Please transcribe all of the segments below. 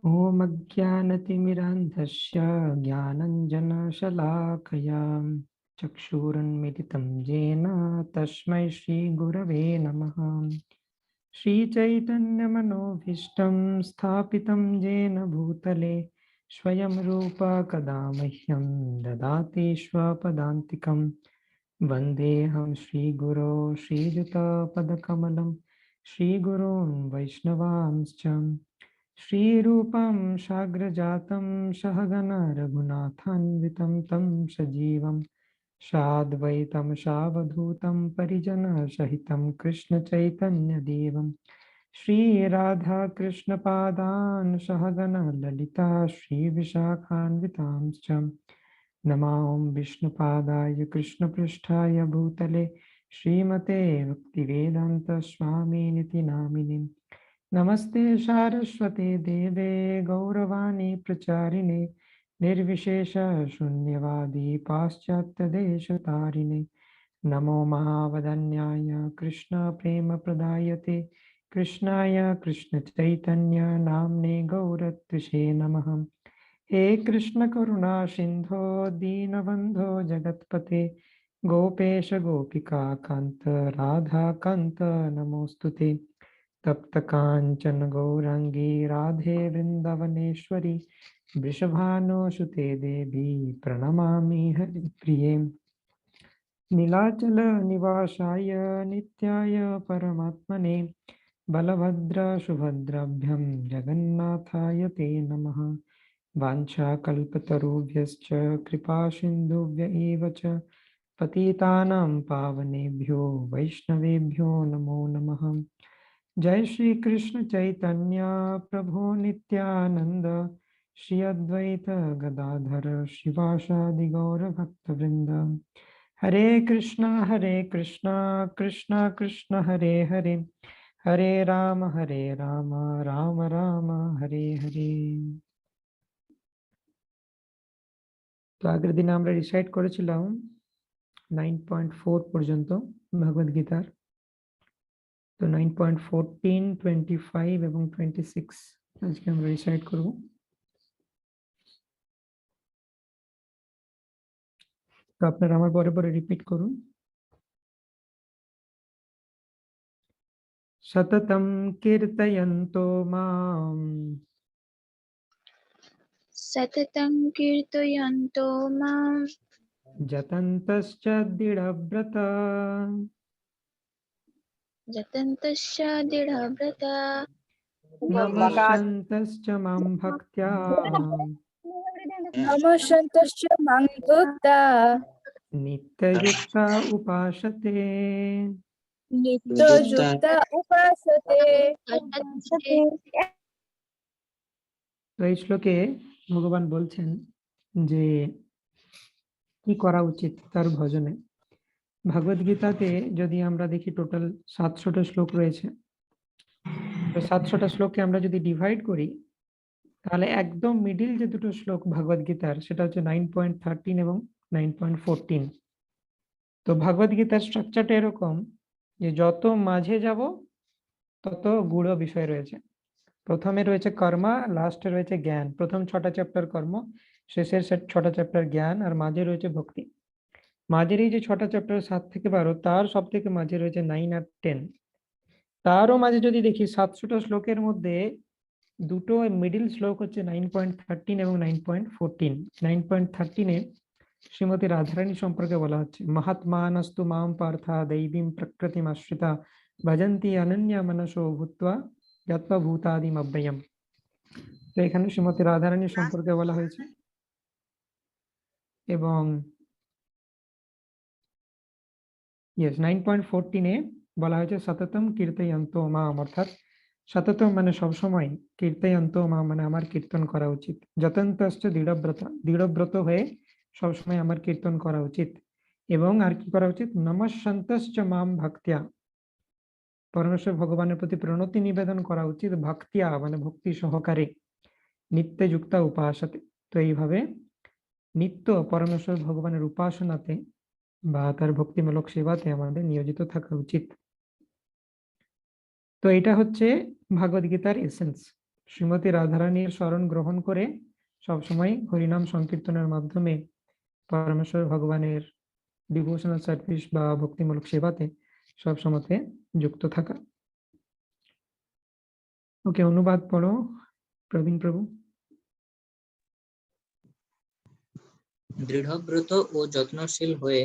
ॐ अज्ञानतिमिरान्धस्य ज्ञानञ्जनशलाकया चक्षुरुन्मिलितं येन तस्मै श्रीगुरवे नमः। श्रीचैतन्यमनोभीष्टं स्थापितं येन भूतले स्वयं रूप कदा मह्यं ददाति स्वपदान्तिकं। वन्देऽहं श्रीगुरो श्रीयुतपदकमलं श्रीगुरून् वैष्णवांश्च श्रीरूपं साग्रजातं सहगण रघुनाथान्वितं तं सजीवं साद्वैतं सावधूतं परिजनसहितं कृष्णचैतन्यदेवं श्रीराधाकृष्णपादान् सहगण ललिता श्रीविशाखान्वितांश्च नमां विष्णुपादाय कृष्णपृष्ठाय भूतले श्रीमते भक्तिवेदान्तस्वामिनिति नामिने नमस्ते सारस्वते देवे गौरवाणी प्रचारिणे निर्विशेष शून्यवादी पाश्चात्यदेशतारिणे नमो महावदन्याय कृष्ण प्रेम प्रदायते कृष्णाय कृष्ण चैतन्य नाम्ने गौरत्विषे नमः। हे कृष्ण करुणा सिंधो दीनबंधो जगत्पते गोपेश गोपिका कांत राधा कांत नमोस्तुते तप्त कांचन गौरांगी राधे वृंदावनेश्वरी वृषभानुसुते देवी प्रणमामि हरिप्रिये नीलाचल निवासाय नित्याय परमात्मने बलभद्र सुभद्राभ्यां जगन्नाथाय ते नमः। वाञ्छाकल्पतरुभ्यश्च कृपासिन्धुभ्य एव च पतितानां पावनेभ्यो वैष्णवेभ्यो नमो नमः। जय श्री कृष्ण चैतन्य प्रभु नित्यानंद श्री अद्वैत गदाधर शिवासादि गौर भक्तवृंद हरे कृष्णा कृष्णा कृष्ण हरे हरे हरे राम राम राम हरे हरे। তো আগের দিন আমরা রিসাইট করেছিলাম 9.4 পর্যন্ত ভগবদ গীতার। তো 9.14, 25 এবং 26 আজকে আমরা রিসাইট করব। তো আপনারা আমার পরে পরে রিপিট করুন। সততম কীর্তয়ন্তো মাম सततं कीर्तयन्तो मां যতন্তশ্চ দৃঢ়ব্রত यतन्तश्च दृढव्रता নমস্যন্তশ্চ মাম ভক্ত্যা নমস্যন্তশ্চ মাং ভক্তা নিত্যযুক্তা উপাসতে। নিত্যযুক্তা উপাসতে। তো এই শ্লোকে ভগবান বলছেন যে কি করা উচিত তার ভজনে। ভগবদ গীতাতে যদি আমরা দেখি টোটাল 700টা শ্লোক রয়েছে। তো 700টা শ্লোককে আমরা যদি ডিভাইড করি তাহলে একদম মিডিল যে দুটো শ্লোক ভগবদ গীতার সেটা হচ্ছে 9.13 এবং 9.14। তো ভগবদ গীতার স্ট্রাকচারটা এরকম যে যত মাঝে যাব তত গূঢ় বিষয় রয়েছে। প্রথমে রয়েছে কর্ম, লাস্টে রয়েছে জ্ঞান। প্রথম 6টা চ্যাপ্টার কর্ম, শেষের 6টা চ্যাপ্টার জ্ঞান, আর মাঝে রয়েছে ভক্তি। মাঝের এই যে 6টা চ্যাপ্টার 7 থেকে 12 তার সব থেকে মাঝে রয়েছে 9 আর 10। তারও মাঝে যদি দেখি 700টা শ্লোকের মধ্যে দুটো মিডিল শ্লোক হচ্ছে 9.13 এবং 9.14। 9.13-এ শ্রীমতী রাধারানী সম্পর্কে বলা হচ্ছে মহাত্মানস্তু মাম পার্থা দৈবীম প্রকৃতিম আশ্রিতা ভজন্তি অনন্যা মনসো ভূত্বা যত্বা ভূতাদিম অব্যয়ম। তো এখানে শ্রীমতী রাধারানী সম্পর্কে বলা হয়েছে। এবং 9.14-এ বলা হয়েছে সততম কীর্তয়ন্তো মাম, অর্থাৎ সততম মানে সবসময়, কীর্তয়ন্তো মাম মানে আমার কীর্তন করা উচিত, যতন্তশ্চ দৃঢ়ব্রত, দৃঢ়ব্রত হয়ে সবসময় আমার কীর্তন করা উচিত। এবং আর কি করা উচিত, নমস্যন্তশ্চ মাম ভক্ত্যা, পরমেশ্বর ভগবানের প্রতি প্রণতি নিবেদন করা উচিত, ভক্তিয়া মানে ভক্তি সহকারে, নিত্যযুক্তা উপাসতে। তো এইভাবে নিত্য পরমেশ্বর ভগবানের উপাসনাতে বা তার ভক্তিমূলক সেবাতে আমাদের নিয়োজিত থাকা উচিত। তো এটা হচ্ছে ভগবদ গীতার এসেন্স। শ্রীমতী রাধারানীর শরণ গ্রহণ করে সবসময় হরিনাম সংকীর্তনের মাধ্যমে পরমেশ্বর ভগবানের ডিভোশনাল সার্ভিস বা ভক্তিমূলক সেবাতে সবসময়তে যুক্ত থাকা। ওকে, অনুবাদ পড়ো প্রবীণ প্রভু। দৃঢ়ব্রত ও যত্নশীল হয়ে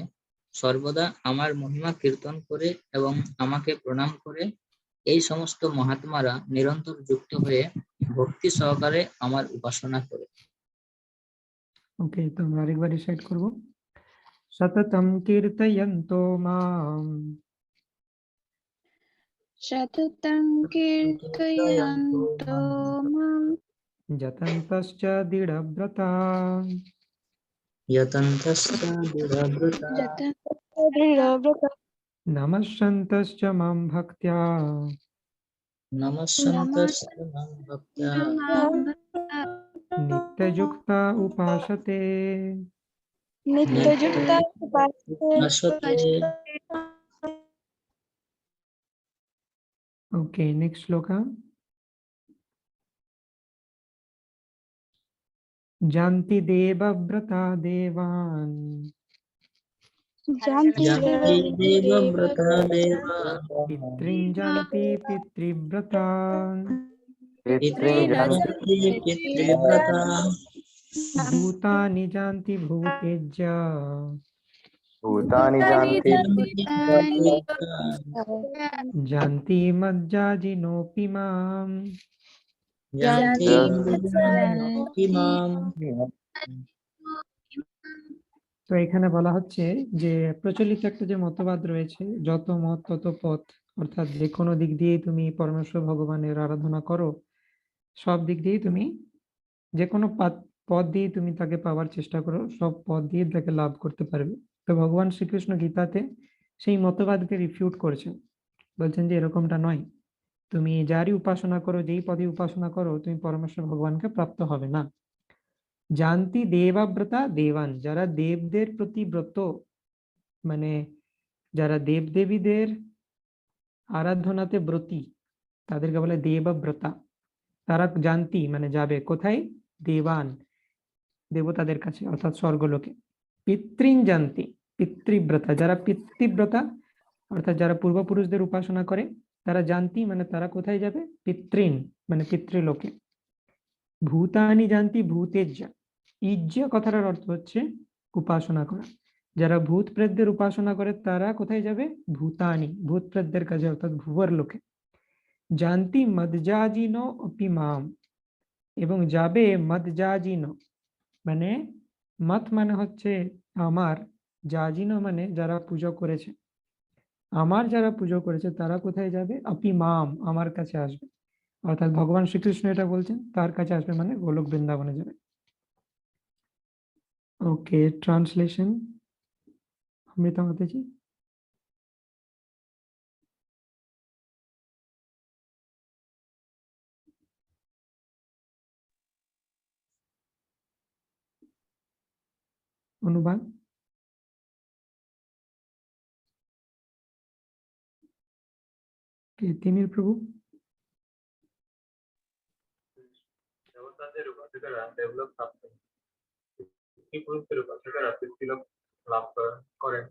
সর্বদা আমার মহিমা কীর্তন করে এবং আমাকে প্রণাম করে এই সমস্ত মহাত্মারা নিরন্তর যুক্ত হয়ে ভক্তি সহকারে আমার উপাসনা করে। ওকে, তো আমরা আরেকবার রিসাইট করব। সততম কীর্তয়ন্তো মাম সততং কীর্তয়ন্তো মাম যতন্তশ্চ দৃঢ়ব্রতা যতন্তশ্চ দৃঢ়ব্রতা নমস্যন্তশ্চ মাম ভক্ত্যা নমস্যন্তশ্চ মাং ভক্ত্যা নিত্যযুক্তা উপাসতে। নিত্যযুক্তা উপাসতে। ওকে, নেক্সট শ্লোকা। জানতি দেবব্রতা দেবান janti devabrata deva পিতৃঞ্জান্তি পিতৃব্রতান pitrijanti pitrivrata ভূতানি জান্তি ভূতেজ্যা भूतानि जानति জান্তি মজ্জাজিনোপি মাম। janti imam। তো এখানে বলা হচ্ছে যে প্রচলিত একটা যে মতবাদ রয়েছে, যত মত তত পথ, অর্থাৎ যে কোনো দিক দিয়ে তুমি পরমেশ্বর ভগবানের আরাধনা করো, সব দিক দিয়ে তুমি যে কোনো পথ দিয়ে তুমি তাকে পাওয়ার চেষ্টা করো, সব পথ দিয়ে তাকে লাভ করতে পারবে। তো ভগবান শ্রীকৃষ্ণ গীতাতে সেই মতবাদকে রিফিউট করেছেন, বলছেন যে এরকমটা নয়, তুমি যারই উপাসনা করো, যেই পদে উপাসনা করো, তুমি পরমেশ্বর ভগবানকে প্রাপ্ত হবে না। জানতি দেবাব্রতা দেবান, যারা দেবদের প্রতি ব্রত, মানে যারা দেবদেবীদের আরাধনাতে ব্রতী, তাদেরকে বলে দেবব্রতা। তারা জানতি মানে যাবে কোথায়? দেবান, দেবতাদের কাছে, অর্থাৎ স্বর্গলোকে। পিতৃন জানতি, পিতৃব্রতা, যারা পিতৃব্রতা অর্থাৎ যারা পূর্বপুরুষদের উপাসনা করে, তারা জানতি মানে তারা কোথায় যাবে? পিতৃন মানে পিতৃলোকে। ভূতানি জানতি ভূতেজ্যা, ইজ্জা কথাটার অর্থ হচ্ছে উপাসনা করা। যারা ভূত প্রেতদের উপাসনা করে তারা কোথায় যাবে? ভূতানি, ভূত প্রেতদের কাছে, অর্থাৎ ভুবর লোকে। জানতি মদজাজিনো অপি মাম, এবং যাবে মদজাজিনো মানে মত মানে হচ্ছে আমার, জাজিনো মানে যারা পুজো করেছে, আমার যারা পুজো করেছে তারা কোথায় যাবে? অপি মাম, আমার কাছে আসবে। অর্থাৎ ভগবান শ্রীকৃষ্ণ এটা বলছেন, তার কাছে আসবে মানে গোলক বৃন্দাবনে যাবে। ওকে, ট্রান্সলেশন অমৃতা মাতাজি। অনুবাদ। তিমির প্রভু। দেবতাদের উপাসকেরা দেবলোক প্রাপ্ত, পিতৃপুরুষদের উপাসকেরা পিতৃলোক লাভ করেন,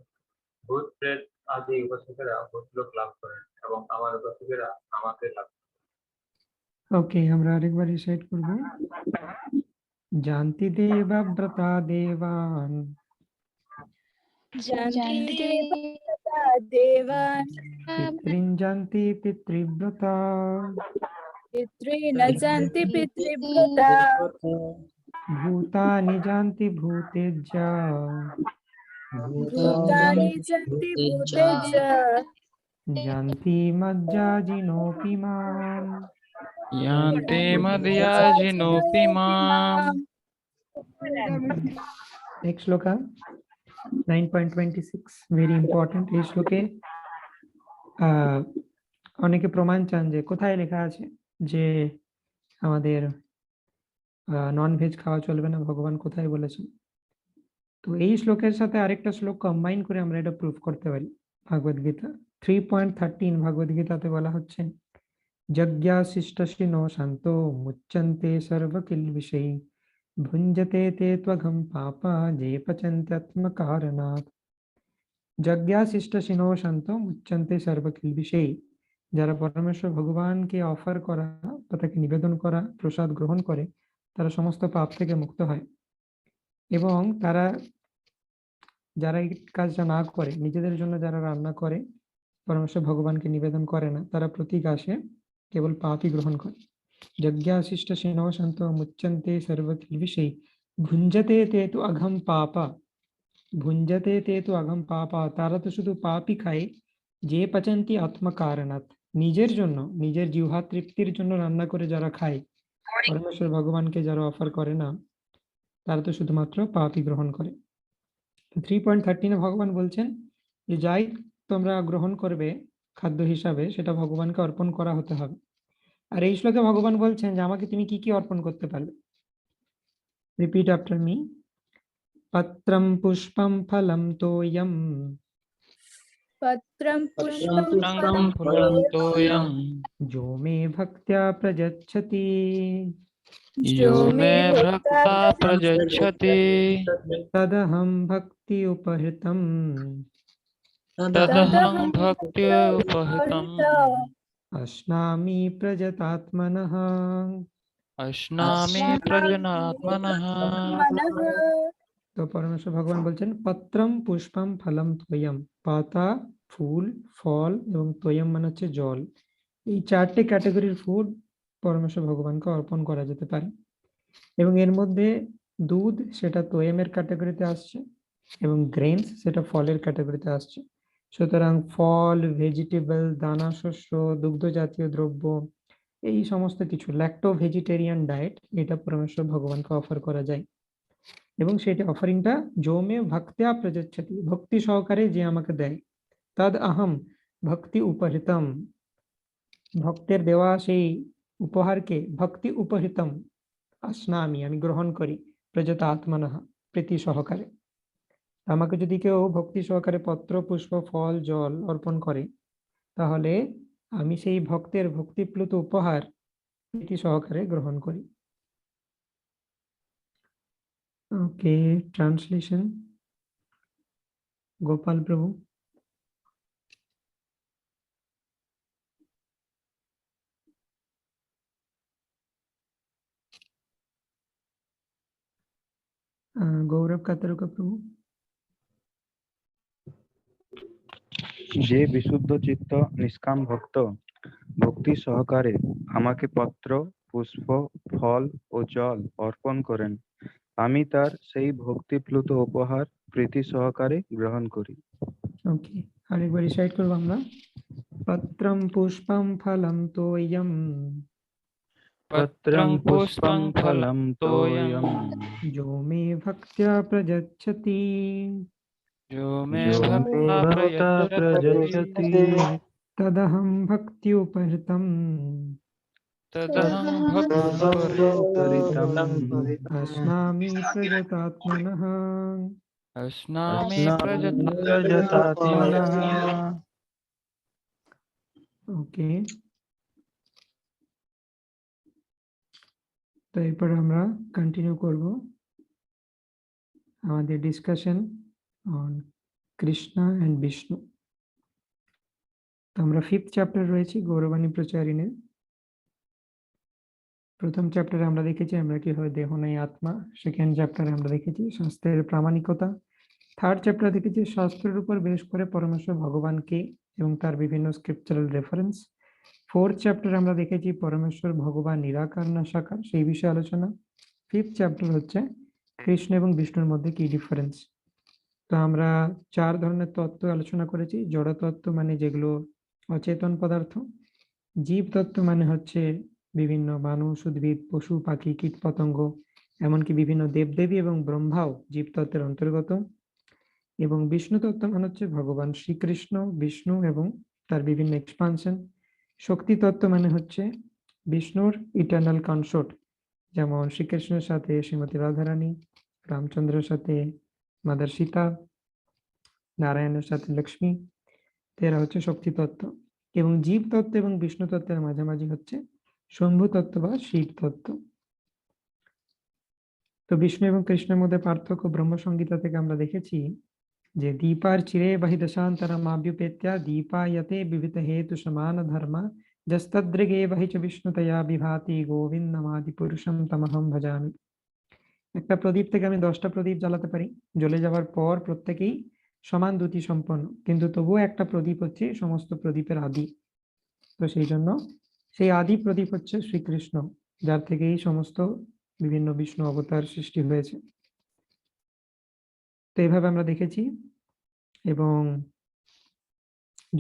ভূত প্রেত আদি উপাসকেরা ভূতলোক লাভ করেন এবং আমার উপাসকেরা আমাকে লাভ করেন। ওকে, আমরা আরেকবার রিসাইট করব। জানতি দেবব্রতা দেবান জানতি দেবান পিতৃন জানতি পিতৃব্রতা পিতৃন জানতি পিতৃব্রতা ভূতানি জানতি ভূতেজ্যা ভূতানি জানতি ভূতেজ্যা জানতি মজ্জাজিনোপি মাম। यान्ते मदयाजिनोऽपि माम्। Next শ্লোকা 9.26, very important. এই শ্লোকে অনেকে প্রমাণ চান যে কোথায় লেখা আছে যে আমাদের নন ভেজ খাওয়া চলবে না, ভগবান কোথায় বলেছেন। তো এই শ্লোকের সাথে আরেকটা শ্লোক কম্বাইন করে আমরা এটা প্রুফ করতে পারি। ভগবদ গীতা 3.13 ভগবদ গীতাতে বলা হচ্ছে যজ্ঞাশিষ্টশিনো শান্তো মুচ্যন্তে সর্বকিলবিষৈ ভুঞ্জতে তে ত্বঘম পাপা যে পচন্ত্যাত্মকারণাৎ। যজ্ঞাশিষ্টশিনো শান্ত মুচ্যন্তে সর্বকিলবিষৈ। যারা পরমেশ্বর ভগবানকে অফার করা বা তাকে নিবেদন করা প্রসাদ গ্রহণ করে তারা সমস্ত পাপ থেকে মুক্ত হয়। এবং তারা যারা এই কাজটা না করে, নিজেদের জন্য যারা রান্না করে পরমেশ্বর ভগবানকে নিবেদন করে না, তারা প্রতি গাছে কেবল পাপই গ্রহণ করে। যজ্ঞাশিষ্ট সেনও শান্ত মুচ্যন্তে সর্বকিলবিষৈ ভুঞ্জতে তে তু অঘম পাপা। ভুঞ্জতে তে তু অঘম পাপা, তারা তো শুধু পাপই খায়। যে পচন্তি আত্মকারণাৎ, নিজের জন্য, নিজের জিহ্বা তৃপ্তির জন্য রান্না করে যারা খায়, পরমেশ্বর ভগবানকে যারা অফার করে না, তারা তো শুধুমাত্র পাপই গ্রহণ করে। 3.13 ভগবান বলছেন যে যাই তোমরা গ্রহণ করবে খাদ্য হিসাবে সেটা ভগবানকে অর্পণ করা হতে হবে। আর এই শ্লোকে ভগবান বলছেন যে আমাকে তুমি কি কি অর্পণ করতে পারবে। Repeat after me. পত্রম পুষ্পম ফলম তোয়ম পত্রম পুষ্পম পত্রং ফলং তোয়ং जो मे भक्त्या प्रयच्छति यो मे भक्ता प्रयच्छति तदहं भक्ति उपहृतम् तदहं भक्त्युपहृतम् अश्नामि प्रजतात्मनः। अश्नामि प्रजनात्मनः। তো পরমেশ্বর ভগবান বলছেন পত্রম পুষ্পম ফলম তোয়ম, পাতা, ফুল, ফল এবং তোয়ম মানে হচ্ছে জল। এই চারটে ক্যাটাগরির ফুড পরমেশ্বর ভগবানকে অর্পণ করা যেতে পারে। এবং এর মধ্যে দুধ সেটা তোয়েমের ক্যাটাগরিতে আসছে এবং গ্রেনস সেটা ফলের ক্যাটাগরিতে আসছে। সুতরাং ফল, ভেজিটেবল, দানা শস্য, দুগ্ধ জাতীয় দ্রব্য, এই সমস্ত কিছু ল্যাক্টো ভেজিটেরিয়ান ডায়েট, এটা পরমেশ্বর ভগবানকে অফার করা যায়। এবং সেটা অফারিংটা জোমে ভক্ত্যা প্রযচ্ছতি, ভক্তি সহকারে যে আমাকে দেয়, তদ আহম ভক্তি উপহৃতম, ভক্তের দেওয়া সেই উপহারকে ভক্তি উপহৃতম আস্নামি, আমি গ্রহণ করি, প্রযত আত্মনঃ, প্রীতি সহকারে। আমাকে যদি কেউ ভক্তি সহকারে পত্র, পুষ্প, ফল, জল অর্পণ করে, তাহলে আমি সেই ভক্তের ভক্তিপ্লুত উপহার প্রীতি সহকারে গ্রহণ করি। ওকে, ট্রান্সলেশন গোপাল প্রভু। গৌরব কাতারকা প্রভু। যে বিশুদ্ধ চিত্ত নিষ্কাম ভক্ত ভক্তি সহকারে আমাকে পত্র, পুষ্প, ফল ও জল অর্পণ করেন, আমি তার সেই ভক্তিপ্লুত উপহার প্রীতি সহকারে গ্রহণ করি। ওকে, আরেকবার রিসাইট করবো আমরা। পত্রম পুষ্পম ফলম তোয়ম पत्रं पुष्पं फलं तोयं जो मे भक्त्या प्रयच्छति यो मे भक्ता प्रयच्छति तदहं भक्ति उपहृतम् तदहं भक्त्युपहृतम् अश्नामि प्रयतात्मनः। अश्नामि प्रजतात्मनः। ওকে, তো এরপর আমরা কন্টিনিউ করব আমাদের discussion on Krishna and Vishnu. তো আমরা 5th চ্যাপ্টার রয়েছি গৌরবাণী প্রচারিণে। প্রথম চ্যাপ্টারে আমরা দেখেছি আমরা কিভাবে দেহ নাই আত্মা, সেকেন্ড চ্যাপ্টারে আমরা দেখেছি শাস্ত্রের প্রামাণিকতা, থার্ড চ্যাপ্টার দেখেছি শাস্ত্রের উপর বেশ করে পরমেশ্বর ভগবানকে এবং তার বিভিন্ন স্ক্রিপচারাল রেফারেন্স। ফোর্থ চ্যাপ্টার আমরা দেখেছি পরমেশ্বর ভগবান নিরাকার না সাকার, সেই বিষয়ে আলোচনা। 5th চ্যাপ্টার হচ্ছে কৃষ্ণ এবং বিষ্ণুর মধ্যে কি ডিফারেন্স। তো আমরা 4 ধরনের তত্ত্ব আলোচনা করেছি। জড় তত্ত্ব মানে যেগুলো অচেতন পদার্থ, জীব তত্ত্ব মানে হচ্ছে বিভিন্ন মানুষ, উদ্ভিদ, পশু, পাখি, কীট পতঙ্গ, এমনকি বিভিন্ন দেবদেবী এবং ব্রহ্মাও জীব তত্ত্বের অন্তর্গত। এবং বিষ্ণু তত্ত্ব মানে হচ্ছে ভগবান শ্রীকৃষ্ণ, বিষ্ণু এবং তার বিভিন্ন এক্সপানশন। শক্তি তত্ত্ব মানে হচ্ছে বিষ্ণুর ইটার্নাল কনসোর্ট, যেমন শ্রীকৃষ্ণের সাথে শ্রীমতী রাধারানী, রামচন্দ্রের সাথে মাদার সীতা, নারায়ণের সাথে লক্ষ্মী, এরা হচ্ছে শক্তি তত্ত্ব। এবং জীব তত্ত্ব এবং বিষ্ণু তত্ত্বের মাঝামাঝি হচ্ছে শম্ভু তত্ত্ব বা শিব তত্ত্ব। তো বিষ্ণু এবং কৃষ্ণের মধ্যে পার্থক্য ব্রহ্মসংগীতা থেকে আমরা দেখেছি যে দীপার চিরে বাহি দশান্তরম আভ্যুপেত্য দীপায়তে বিবিধ হেতু সমান ধর্ম যস্তদ্রিগে বাহি চ বিষ্ণুতয়া বিভাতি গোবিন্দমাদি পুরুষম তমহম ভজামি। একটা প্রদীপ থেকে আমি 10টা প্রদীপ জ্বালাতে পারি, জ্বলে যাওয়ার পর প্রত্যেকেই সমান দ্যুতি সম্পন্ন, কিন্তু তবুও একটা প্রদীপ হচ্ছে সমস্ত প্রদীপের আদি। তো সেই জন্য সেই আদি প্রদীপ হচ্ছে শ্রীকৃষ্ণ, যার থেকে এই সমস্ত বিভিন্ন বিষ্ণু অবতার সৃষ্টি হয়েছে। তো এইভাবে আমরা দেখেছি। এবং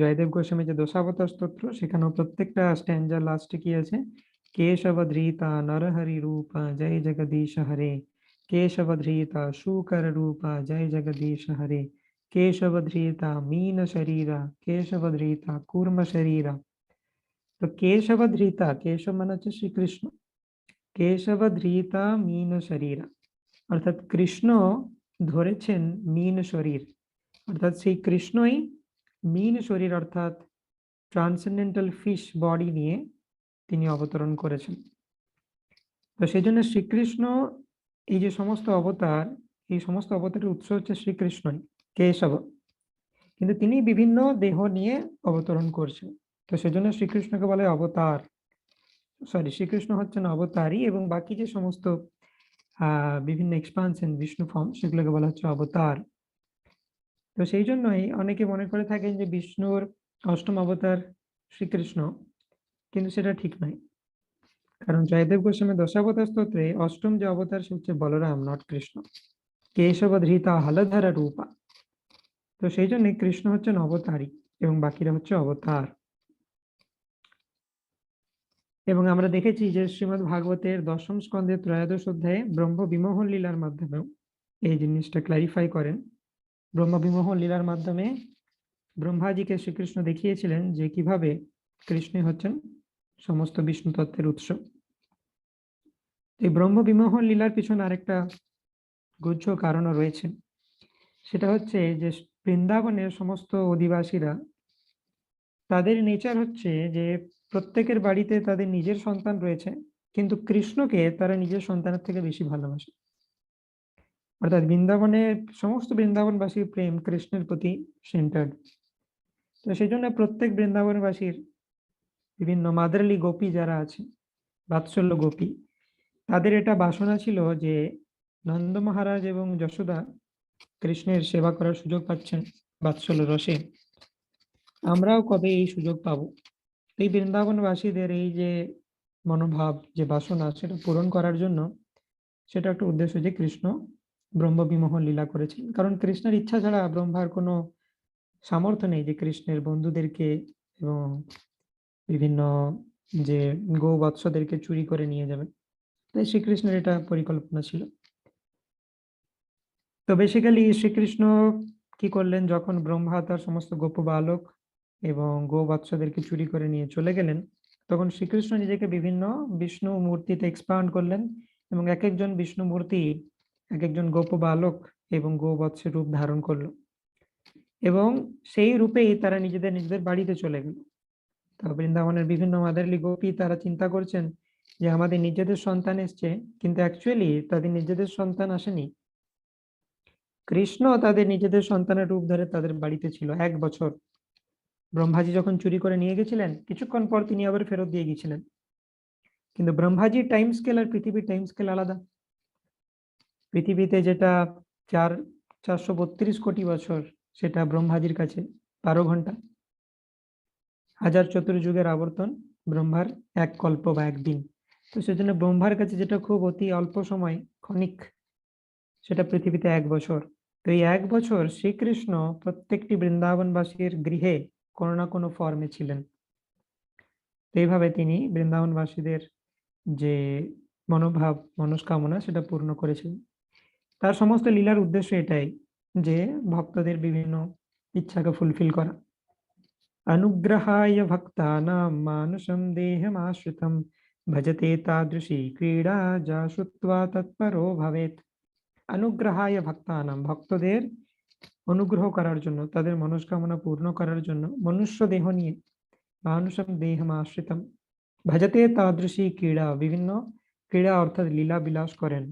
জয়দেব গোস্বামী যে দশাবতার স্তোত্র, সেখানেও প্রত্যেকটা স্ট্যান্জার লাস্টে কি আছে, কেশবধৃতা নরহরি রূপা জয় জগদীশ হরে, কেশবধৃতা শুকর রূপা জয় জগদীশ হরে, কেশবধৃতা মীন শরীরা কেশবধৃতা কূর্ম শরীরা। তো কেশবধৃতা, কেশব মানে হচ্ছে শ্রীকৃষ্ণ, কেশবধৃতা মীন শরীরা অর্থাৎ কৃষ্ণ ধরেছেন মীন শরীর, অর্থাৎ সেই কৃষ্ণই মীন শরীর অর্থাৎ ট্রান্সেন্ডেন্টাল ফিশ বডি নিয়ে তিনি অবতরণ করেছেন। তো সেই জন্য শ্রীকৃষ্ণ এই যে সমস্ত অবতার, এই সমস্ত অবতারের উৎস হচ্ছে শ্রীকৃষ্ণই, কেশব, কিন্তু তিনি বিভিন্ন দেহ নিয়ে অবতরণ করছেন। তো সেজন্য শ্রীকৃষ্ণকে বলে অবতার, শ্রীকৃষ্ণ হচ্ছেন অবতারী, এবং বাকি যে সমস্ত বিভিন্ন এক্সপানশন বিষ্ণু ফর্ম সেগুলোকে বলা হচ্ছে অবতার। তো সেই জন্যই অনেকে মনে করে থাকেন যে বিষ্ণুর অষ্টম অবতার শ্রীকৃষ্ণ, কিন্তু সেটা ঠিক নয়, কারণ জয়দেব গোস্বামী দশাবতার স্তোত্রে অষ্টম যে অবতার সে হচ্ছে বলরাম, নট কৃষ্ণ। কেশবধৃতা হলধর রূপা। তো সেই জন্য কৃষ্ণ হচ্ছেন অবতারী এবং বাকিরা হচ্ছে অবতার। এবং আমরা দেখেছি যে শ্রীমদ্ ভাগবতের 10ম স্কন্ধের 13শ অধ্যায়ে ব্রহ্ম বিমোহন লীলার মাধ্যমেও এই জিনিসটা ক্লারিফাই করেন। ব্রহ্ম বিমোহন লীলার মাধ্যমে ব্রহ্মাজিকে শ্রীকৃষ্ণ দেখিয়েছিলেন যে কিভাবে কৃষ্ণ হচ্ছেন সমস্ত বিষ্ণু তত্ত্বের উৎস। এই ব্রহ্ম বিমোহন লীলার পিছনে আরেকটা গুচ্ছ কারণও রয়েছে, সেটা হচ্ছে যে বৃন্দাবনের সমস্ত অধিবাসীরা, তাদের নেচার হচ্ছে যে প্রত্যেকের বাড়িতে তাদের নিজের সন্তান রয়েছে, কিন্তু কৃষ্ণকে তারা নিজের সন্তানের থেকে বেশি ভালোবাসে। অর্থাৎ বৃন্দাবনের সমস্ত বৃন্দাবনবাসীর প্রেম কৃষ্ণের প্রতি সেন্টার্ড। তো সেই জন্য প্রত্যেক বৃন্দাবনবাসীর বিভিন্ন মাদারলি গোপী যারা আছে, বাৎসল্য গোপী, তাদের এটা বাসনা ছিল যে নন্দ মহারাজ এবং যশোদা কৃষ্ণের সেবা করার সুযোগ পাচ্ছেন বাৎসল্য রসে, আমরাও কবে এই সুযোগ পাবো। এই বৃন্দাবনবাসীদের এই যে মনোভাব, যে বাসনা, সেটা পূরণ করার জন্য সেটা একটা উদ্দেশ্য যে কৃষ্ণ ব্রহ্ম বিমোহন লীলা করেছেন। কারণ কৃষ্ণের ইচ্ছা ছাড়া ব্রহ্মার কোনো সামর্থ্য নেই যে কৃষ্ণের বন্ধুদেরকে এবং বিভিন্ন যে গৌবৎসদেরকে চুরি করে নিয়ে যাবে। তাই শ্রীকৃষ্ণের এটা পরিকল্পনা ছিল। তো বেসিক্যালি শ্রীকৃষ্ণ কি করলেন, যখন ব্রহ্মা তার সমস্ত গোপ বালক এবং গৌবৎসদেরকে চুরি করে নিয়ে চলে গেলেন, তখন শ্রীকৃষ্ণ নিজেকে বিভিন্ন বিষ্ণু মূর্তিতে এক্সপান্ড করলেন, এবং এক একজন বিষ্ণু মূর্তি এক একজন গোপ বালক এবং গৌবৎসের রূপ ধারণ করলো, এবং সেই রূপেই তারা নিজেদের নিজেদের বাড়িতে চলে গেল। তো বৃন্দাবনের বিভিন্ন মাদারলি গোপী তারা চিন্তা করছেন যে আমাদের নিজেদের সন্তান এসছে, কিন্তু অ্যাকচুয়ালি তাদের নিজেদের সন্তান আসেনি, কৃষ্ণ তাদের নিজেদের সন্তানের রূপ ধরে তাদের বাড়িতে ছিল 1 বছর। ব্রহ্মাজি যখন চুরি করে নিয়ে গেছিলেন, কিছুক্ষণ পর তিনি আবার ফেরত দিয়ে গেছিলেন, কিন্তু ব্রহ্মাজির টাইম স্কেল আর পৃথিবীর টাইম স্কেল আলাদা। পৃথিবীতে যেটা 432 কোটি বছর, সেটা ব্রহ্মাজির কাছে 12 ঘন্টা। 1000 চতুর্যুগের আবর্তন ব্রহ্মার 1 কল্প বা 1 দিন। তো সেজন্য ব্রহ্মার কাছে যেটা খুব অতি অল্প সময়, ক্ষণিক, সেটা পৃথিবীতে 1 বছর। তো এই 1 বছর শ্রীকৃষ্ণ প্রত্যেকটি বৃন্দাবনবাসীর গৃহে কোনো না কোনো ফর্মে ছিলেন। তো এইভাবে তিনি বৃন্দাবনবাসীদের যে মনোভাব, মনস্কামনা, সেটা পূর্ণ করেছিলেন। তার সমস্ত লীলার উদ্দেশ্য এটাই যে ভক্তদের বিভিন্ন ইচ্ছাকে ফুলফিল করা। অনুগ্রহায় ভক্তানাং মানুষম দেহমাশ্রিতম ভজতে তাদৃশী ক্রীড়া যা শ্রুত্বা তৎপরো ভবেৎ। অনুগ্রহায় ভক্তানাং, ভক্তদের অনুগ্রহ করার জন্য, তাদের মনস্কামনা পূর্ণ করার জন্য মনুষ্য দেহ নিয়ে মানুষম দেহমাশ্রিতম ভজতে তাদৃশী ক্রীড়া, বিভিন্ন ক্রীড়া অর্থাৎ লীলা বিলাস করেন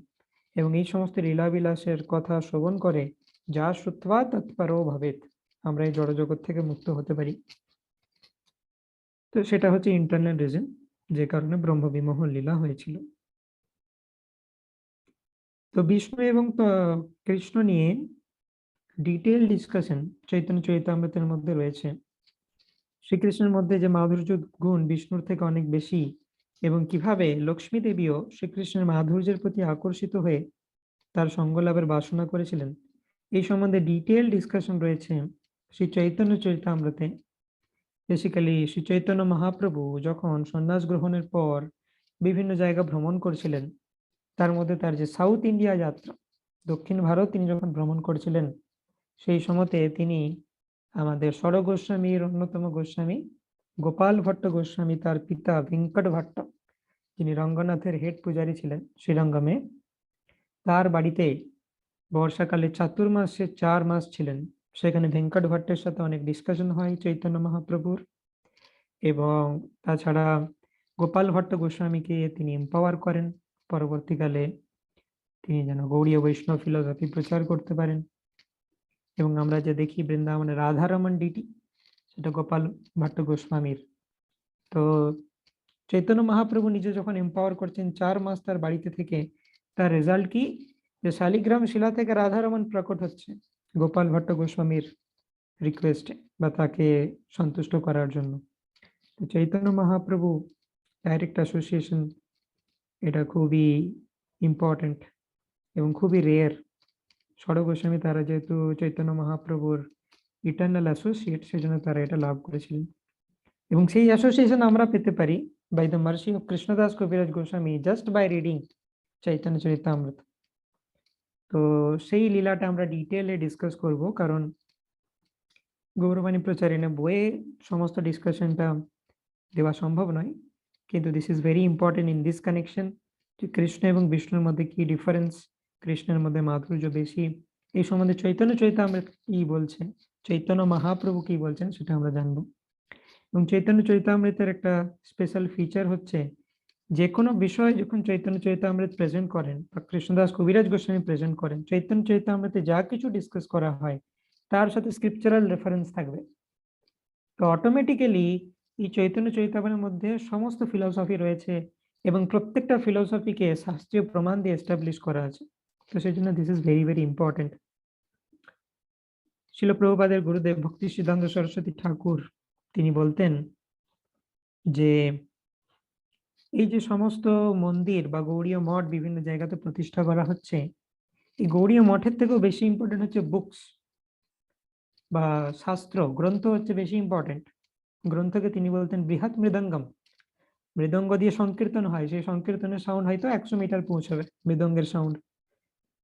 এবং এই সমস্ত লীলা বিলাসের কথা শ্রবণ করে যা শ্রুত্বা তৎপরো ভবেত, আমরা এই জড়জগৎ থেকে মুক্ত হতে পারি। তো সেটা হচ্ছে ইন্টারনাল রিজন, যে কারণে ব্রহ্মবিমোহন লীলা হয়েছিল। তো বিষ্ণু এবং কৃষ্ণ নিয়ে ডিটেইল ডিসকাশন চৈতন্য চরিতামৃতের মধ্যে রয়েছে। শ্রীকৃষ্ণের মধ্যে যে মাধুর্য গুণ বিষ্ণুর থেকে অনেক বেশি, এবং কিভাবে লক্ষ্মী দেবীও শ্রীকৃষ্ণের মাধুর্যের প্রতি আকর্ষিত হয়ে তার সঙ্গ লাভের বাসনা করেছিলেন, এই সম্বন্ধে ডিটেইল ডিসকাশন রয়েছে শ্রী চৈতন্য চরিতামৃতে। বেসিক্যালি শ্রী চৈতন্য মহাপ্রভু যখন সন্ন্যাস গ্রহণের পর বিভিন্ন জায়গা ভ্রমণ করছিলেন, তার মধ্যে তার যে সাউথ ইন্ডিয়া যাত্রা, দক্ষিণ ভারত তিনি যখন ভ্রমণ করছিলেন, সেই সময়তে তিনি আমাদের ষড় গোস্বামীর অন্যতম গোস্বামী গোপাল ভট্ট গোস্বামী, তার পিতা ভেঙ্কট ভট্ট, যিনি রঙ্গনাথের হেড পূজারী ছিলেন শ্রীরঙ্গমে, তার বাড়িতে বর্ষাকালে চাতুর্মাসে 4 মাস ছিলেন। সেখানে ভেঙ্কট ভট্টের সাথে অনেক ডিসকাশন হয় চৈতন্য মহাপ্রভুর, এবং তাছাড়া গোপাল ভট্ট গোস্বামীকে তিনি এম্পাওয়ার করেন পরবর্তীকালে তিনি যেন গৌড়ীয় বৈষ্ণব ফিলোসফি প্রচার করতে পারেন। এবং আমরা যে দেখি বৃন্দাবনে রাধারমন ডিটি, সেটা গোপাল ভট্ট গোস্বামীর। তো চৈতন্য মহাপ্রভু নিজে যখন এম্পাওয়ার করছেন 4 মাস তার বাড়িতে থেকে, তার রেজাল্ট কি, যে শালিগ্রাম শিলা থেকে রাধারমন প্রকট হচ্ছে গোপাল ভট্ট গোস্বামীর রিকোয়েস্টে বা তাকে সন্তুষ্ট করার জন্য। তো চৈতন্য মহাপ্রভু ডাইরেক্ট অ্যাসোসিয়েশন, এটা খুবই ইম্পর্টেন্ট এবং খুবই রেয়ার। ষড় গোস্বামী তারা যেহেতু চৈতন্য মহাপ্রভুর ইটার্নাল অ্যাসোসিয়েট, সেজন্য তারা এটা লাভ করেছিলেন, এবং সেই অ্যাসোসিয়েশন আমরা পেতে পারি by the mercy of Krishnadas Kaviraj Goswami, just by reading Chaitanya Charitamrita. তো সেই লীলাটা আমরা ডিটেইলে ডিসকাস করব, কারণ গৌরবাণী প্রচারিণে বইয়ে সমস্ত ডিসকাশনটা দেওয়া সম্ভব নয়, কিন্তু this is very important in this connection, যে কৃষ্ণ এবং বিষ্ণুর মধ্যে কি ডিফারেন্স, কৃষ্ণের মধ্যে মাধুর্য বেশি, এই সম্বন্ধে চৈতন্য চরিতামৃত কি বলছে, চৈতন্য মহাপ্রভু কি বলছেন, সেটা আমরা জানবো। এবং চৈতন্য চরিতামৃতের একটা স্পেশাল ফিচার হচ্ছে, যে কোনো বিষয় যখন চৈতন্য চরিতামৃত প্রেজেন্ট করেন বা কৃষ্ণদাস কবিরাজ গোস্বামী প্রেজেন্ট করেন, চৈতন্য চরিতামৃতে যা কিছু ডিসকাস করা হয় তার সাথে স্ক্রিপচারাল রেফারেন্স থাকবে। তো অটোমেটিক্যালি এই চৈতন্য চরিতামৃতের মধ্যে সমস্ত ফিলোসফি রয়েছে, এবং প্রত্যেকটা ফিলোসফিকে শাস্ত্রীয় প্রমাণ দিয়ে এস্টাবলিশ করা আছে। তো সেই জন্য this is very very important. শিল প্রভুপাদের গুরুদেব ভক্তি সিদ্ধান্ত সরস্বতী ঠাকুর তিনি বলতেন যে এই যে সমস্ত মন্দির বা গৌড়ীয় মঠ বিভিন্ন জায়গাতে প্রতিষ্ঠা করা হচ্ছে, এই গৌড়ীয় মঠের থেকেও বেশি ইম্পর্টেন্ট হচ্ছে বুকস বা শাস্ত্র গ্রন্থ হচ্ছে বেশি ইম্পর্টেন্ট। গ্রন্থকে তিনি বলতেন বৃহৎ মৃদঙ্গম, মৃদঙ্গ দিয়ে সংকীর্তন হয়, সেই সংকীর্তনের সাউন্ড হয়তো 100 মিটার পৌঁছাবে মৃদঙ্গের সাউন্ড,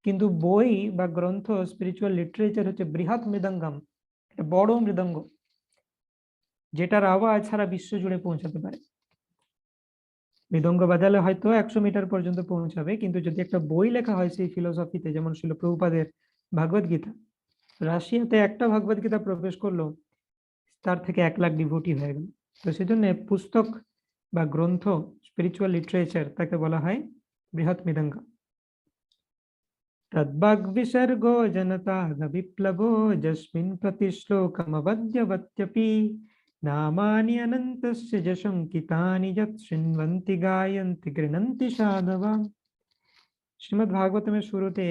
কিন্তু বই বা গ্রন্থ স্পিরিচুয়াল লিটারেচার হচ্ছে বৃহৎ মৃদঙ্গম, এটা বড় মৃদঙ্গ, যেটার আওয়াজ সারা বিশ্ব জুড়ে পৌঁছাতে পারে। মৃদঙ্গ বাজালে হয়তো 100 মিটার পর্যন্ত পৌঁছাবে, কিন্তু যদি একটা বই লেখা হয় সেই ফিলোসফিতে, যেমন শিল প্রভুপাদের ভাগবত গীতা, রাশিয়াতে একটা ভাগবত গীতা প্রবেশ করলো তার থেকে 1 লাখ ডিভোটি হয়ে গেল। তো সেজন্য পুস্তক বা গ্রন্থ স্পিরিচুয়াল লিটারেচার তাকে বলা হয় বৃহৎ মৃদঙ্গ। তদ্বাগ বিসর্গো জনতা বিপ্লবো যস্মিন প্রতিশ্লোকমবদ্যবত্যপি নামানি অনন্তস্য যশঙ্কিতানি যৎ শৃণ্বন্তি গায়ন্তি গৃণন্তি সাধবাম। শ্রীমদ্ ভাগবতমের শুরুতে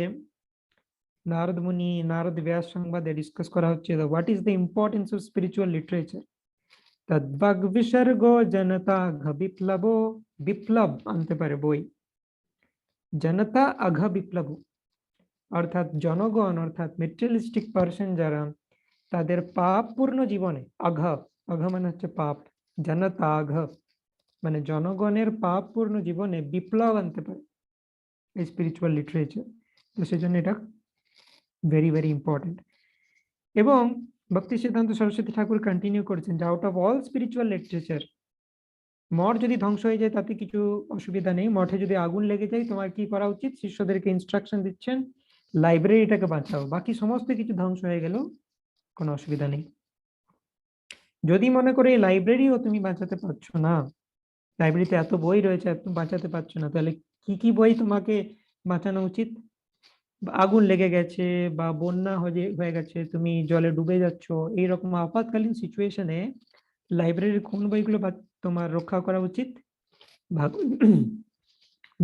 নারদ মুনি নারদ ব্যাস সংবাদে ডিসকাস করা হচ্ছে what is the importance of spiritual literature. তদ্বাগ বিসর্গো জনতা বিপ্লবো, বিপ্লব আনতে পারে বই, জনতা অঘ বিপ্লব অর্থাৎ জনগণ, অর্থাৎ মেটেরিয়ালিস্টিক পার্সন যারা, তাদের পাপপূর্ণ জীবনে, অঘ, অঘ মানে হচ্ছে পাপ, জনতা অঘ মানে জনগণের পাপপূর্ণ জীবনে বিপ্লব আনতে পারে এই স্পিরিচুয়াল লিটারেচার। তো সেজন্য এটা ভেরি ভেরি ইম্পর্টেন্ট। এবং ভক্তি সিদ্ধান্ত সরস্বতী ঠাকুর কন্টিনিউ করেছেন যে out of all spiritual literature, মঠ যদি ধ্বংস হয়ে যায় তাতে কিছু অসুবিধা নেই, মঠে যদি আগুন লেগে যায় তোমার কি করা উচিত, শিষ্যদেরকে ইনস্ট্রাকশন দিচ্ছেন লাইব্রেরিটাকে বাঁচাও, বাকি সমস্ত কিছু ধ্বংস হয়ে গেল কোনো অসুবিধা নেই। যদি মনে করো এই লাইব্রেরিও তুমি বাঁচাতে পারছো না, লাইব্রেরিতে এত বই রয়েছে এত বাঁচাতে পারছো না, তাহলে কি কি বই তোমাকে বাঁচানো উচিত? আগুন লেগে গেছে বা বন্যা হয়ে গেছে, তুমি জলে ডুবে যাচ্ছ, এইরকম আপাতকালীন সিচুয়েশনে লাইব্রেরির কোন বইগুলো তোমার রক্ষা করা উচিত?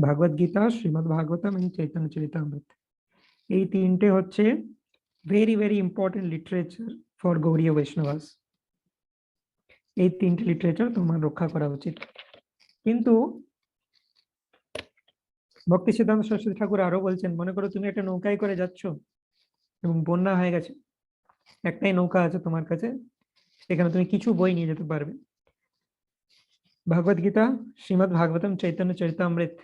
ভাগবত গীতা, শ্রীমদ্ ভাগবতম এবং চৈতন্য চরিতামৃত, এই তিনটে হচ্ছে very very important literature for Gaudiya Vaishnavas. এই তিনটে লিটারেচার তোমার রক্ষা করা উচিত। কিন্তু ভক্তি সিদ্ধান্ত সরস্বতী ঠাকুর আরো বলছেন, মনে করো তুমি একটা নৌকায় করে যাচ্ছ এবং বন্যা হয়ে গেছে, একটাই নৌকা আছে তোমার কাছে, এখানে তুমি কিছু বই নিয়ে যেতে পারবে, ভগবত গীতা, শ্রীমদ্ ভাগবতম, চৈতন্য চরিতামৃত,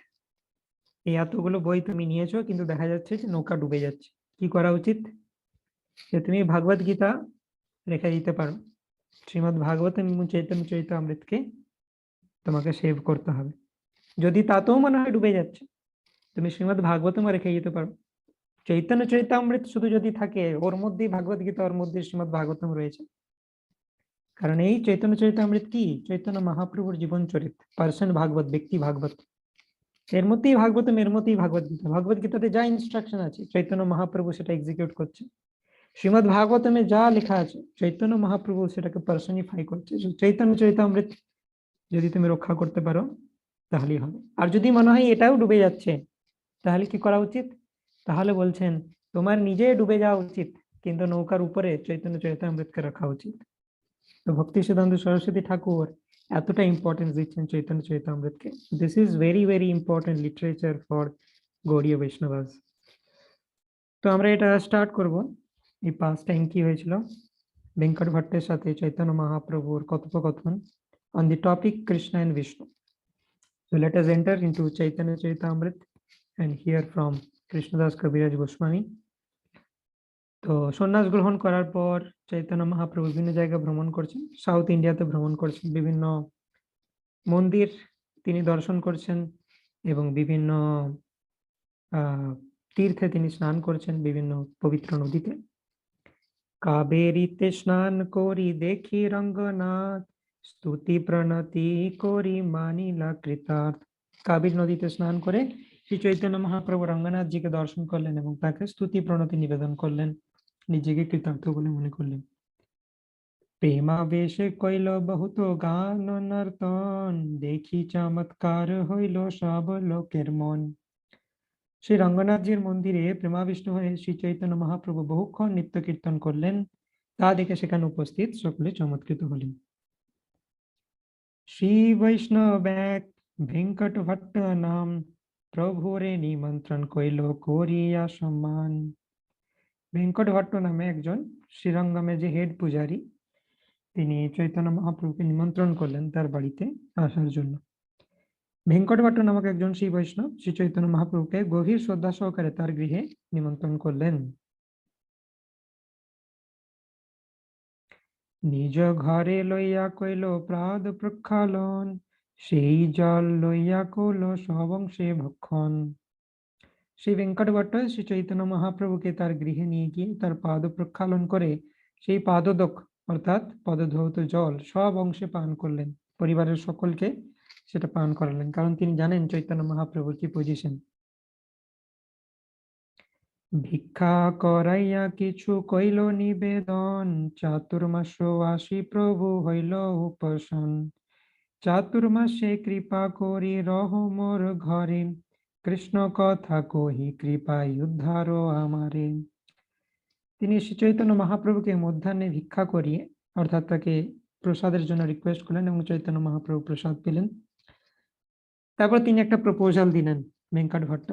এই এতগুলো বই তুমি নিয়েছো, কিন্তু দেখা যাচ্ছে যে নৌকা ডুবে যাচ্ছে। কি করা উচিত? যে তুমি ভগবত গীতা রেখে দিতে পারো, শ্রীমদ্ ভাগবতম এবং চৈতন্য চরিতামৃতকে তোমাকে সেভ করতে হবে। যদি তাতেও মনে হয় ডুবে যাচ্ছে, তুমি শ্রীমদ্ ভাগবতম রেখে দিতে পারো। চৈতন্য চরিতামৃত শুধু যদি থাকে, ওর মধ্যেই ভাগবত গীতা, ওর মধ্যে শ্রীমদ্ ভাগবতম রয়েছে। কারণ এই চৈতন্য চরিতামৃত কি? চৈতন্য মহাপ্রভুর জীবন চরিত, পার্সন ভাগবত, ব্যক্তি ভাগবত। এর মধ্যেই ভাগবতম, এর মধ্যেই ভাগবত গীতা। ভগবত গীতাতে যা ইনস্ট্রাকশন আছে চৈতন্য মহাপ্রভু সেটা এক্সিকিউট করছে। শ্রীমদ্ ভাগবতমে যা লেখা আছে চৈতন্য মহাপ্রভু সেটাকে পার্সনিফাই করছে। চৈতন্য চরিতামৃত যদি তুমি রক্ষা করতে পারো তাহলেই হবে। আর যদি মনে হয় এটাও ডুবে যাচ্ছে, তাহলে কি করা উচিত? তাহলে বলছেন তোমার নিজে ডুবে যাওয়া উচিত, কিন্তু নৌকার উপরে চৈতন্য চরিতামৃতকে রাখা উচিত। তো ভক্তি সিদ্ধান্ত সরস্বতী ঠাকুর এতটা ইম্পর্টেন্স দিচ্ছেন চৈতন্য চরিতামৃতকে। This is very very important literature for Gaudiya Vaishnavas. তো আমরা এটা স্টার্ট করব। এই পাস্ট টাইম কি হয়েছিল, ভেঙ্কট ভট্টের সাথে চৈতন্য মহাপ্রভুর কথোপকথন on the topic Krishna and Vishnu. So let us enter into Chaitanya Charitamrita and hear from Krishnadas Kaviraj Goswami. তো সন্ন্যাস গ্রহণ করার পর চৈতন্য মহাপ্রভু বিভিন্ন জায়গায় ভ্রমণ করছেন, সাউথ ইন্ডিয়াতে ভ্রমণ করছেন, বিভিন্ন মন্দির তিনি দর্শন করছেন এবং বিভিন্ন তীর্থে তিনি স্নান করছেন, বিভিন্ন পবিত্র নদীতে। কাবেরীতে স্নান করি দেখি রঙ্গনাথ, স্তুতি প্রণতি করি মানিলা কৃতার্থ। কাবেরী নদীতে স্নান করে শ্রী চৈতন্য মহাপ্রভু রঙ্গনাথ জিকে দর্শন করলেন এবং তাকে স্তুতি প্রণতি নিবেদন করলেন, নিজেকে কৃতার্থ বলে মনে করলেন। প্রেমাবেশে কইল বহুত গান নর্তন, দেখি চমৎকার হইল সব লোকের মন। শ্রী রঙ্গনাথজির মন্দিরে প্রেমাবিষ্ট হয়ে শ্রী চৈতন্য মহাপ্রভু বহুক্ষণ নিত্য কীর্তন করলেন, তা দেখে সেখানে উপস্থিত সকলে চমৎকৃত হলেন। শ্রী বৈষ্ণব এক ভেঙ্কট ভট্ট নাম, প্রভুরে নিমন্ত্রণ কইল করিয়া সম্মান। ভেঙ্কট ভট্ট নামে একজন শ্রীরঙ্গমে যে হেড পূজারী, তিনি চৈতন্য মহাপ্রভুকে নিমন্ত্রণ করলেন তার বাড়িতে আসার জন্য। ভেঙ্কট ভট্ট নামক একজন শ্রী বৈষ্ণব শ্রী চৈতন্য মহাপ্রভুকে গভীর শ্রদ্ধা সহকারে তার গৃহে নিমন্ত্রণ করলেন। নিজ ঘরে লইয়া কইল প্রাদ প্রক্ষালন, সেই জল লইয়া কইল সব অংশে ভক্ষণ। শ্রী ভেঙ্কট ভট্ট শ্রী চৈতন্য মহাপ্রভুকে তার গৃহে নিয়ে গিয়ে তার পাদ প্রক্ষালন করে সেই পাদোদক অর্থাৎ পদধৌত জল সব অংশে পান করলেন, পরিবারের সকলকে সেটা পান করালেন, কারণ তিনি জানেন চৈতন্য মহাপ্রভুর কি পজিশন। ভিক্ষা করাইয়া কিছু কইল নিবেদন, চাতুর্মাস আসি প্রভু হইল উপসন। চাতুর্মাসে কৃপা করি রহ মোর ঘরে, কৃষ্ণ কথা কহি কৃপায় উদ্ধার আমারে। তিনি শ্রী চৈতন্য মহাপ্রভুকে মধ্যাহ্নে ভিক্ষা করিয়ে অর্থাৎ তাকে প্রসাদের জন্য রিকোয়েস্ট করলেন এবং চৈতন্য মহাপ্রভু প্রসাদ পেলেন। তারপর তিনি একটা প্রপোজাল দিলেন ভেঙ্কট ভট্ট।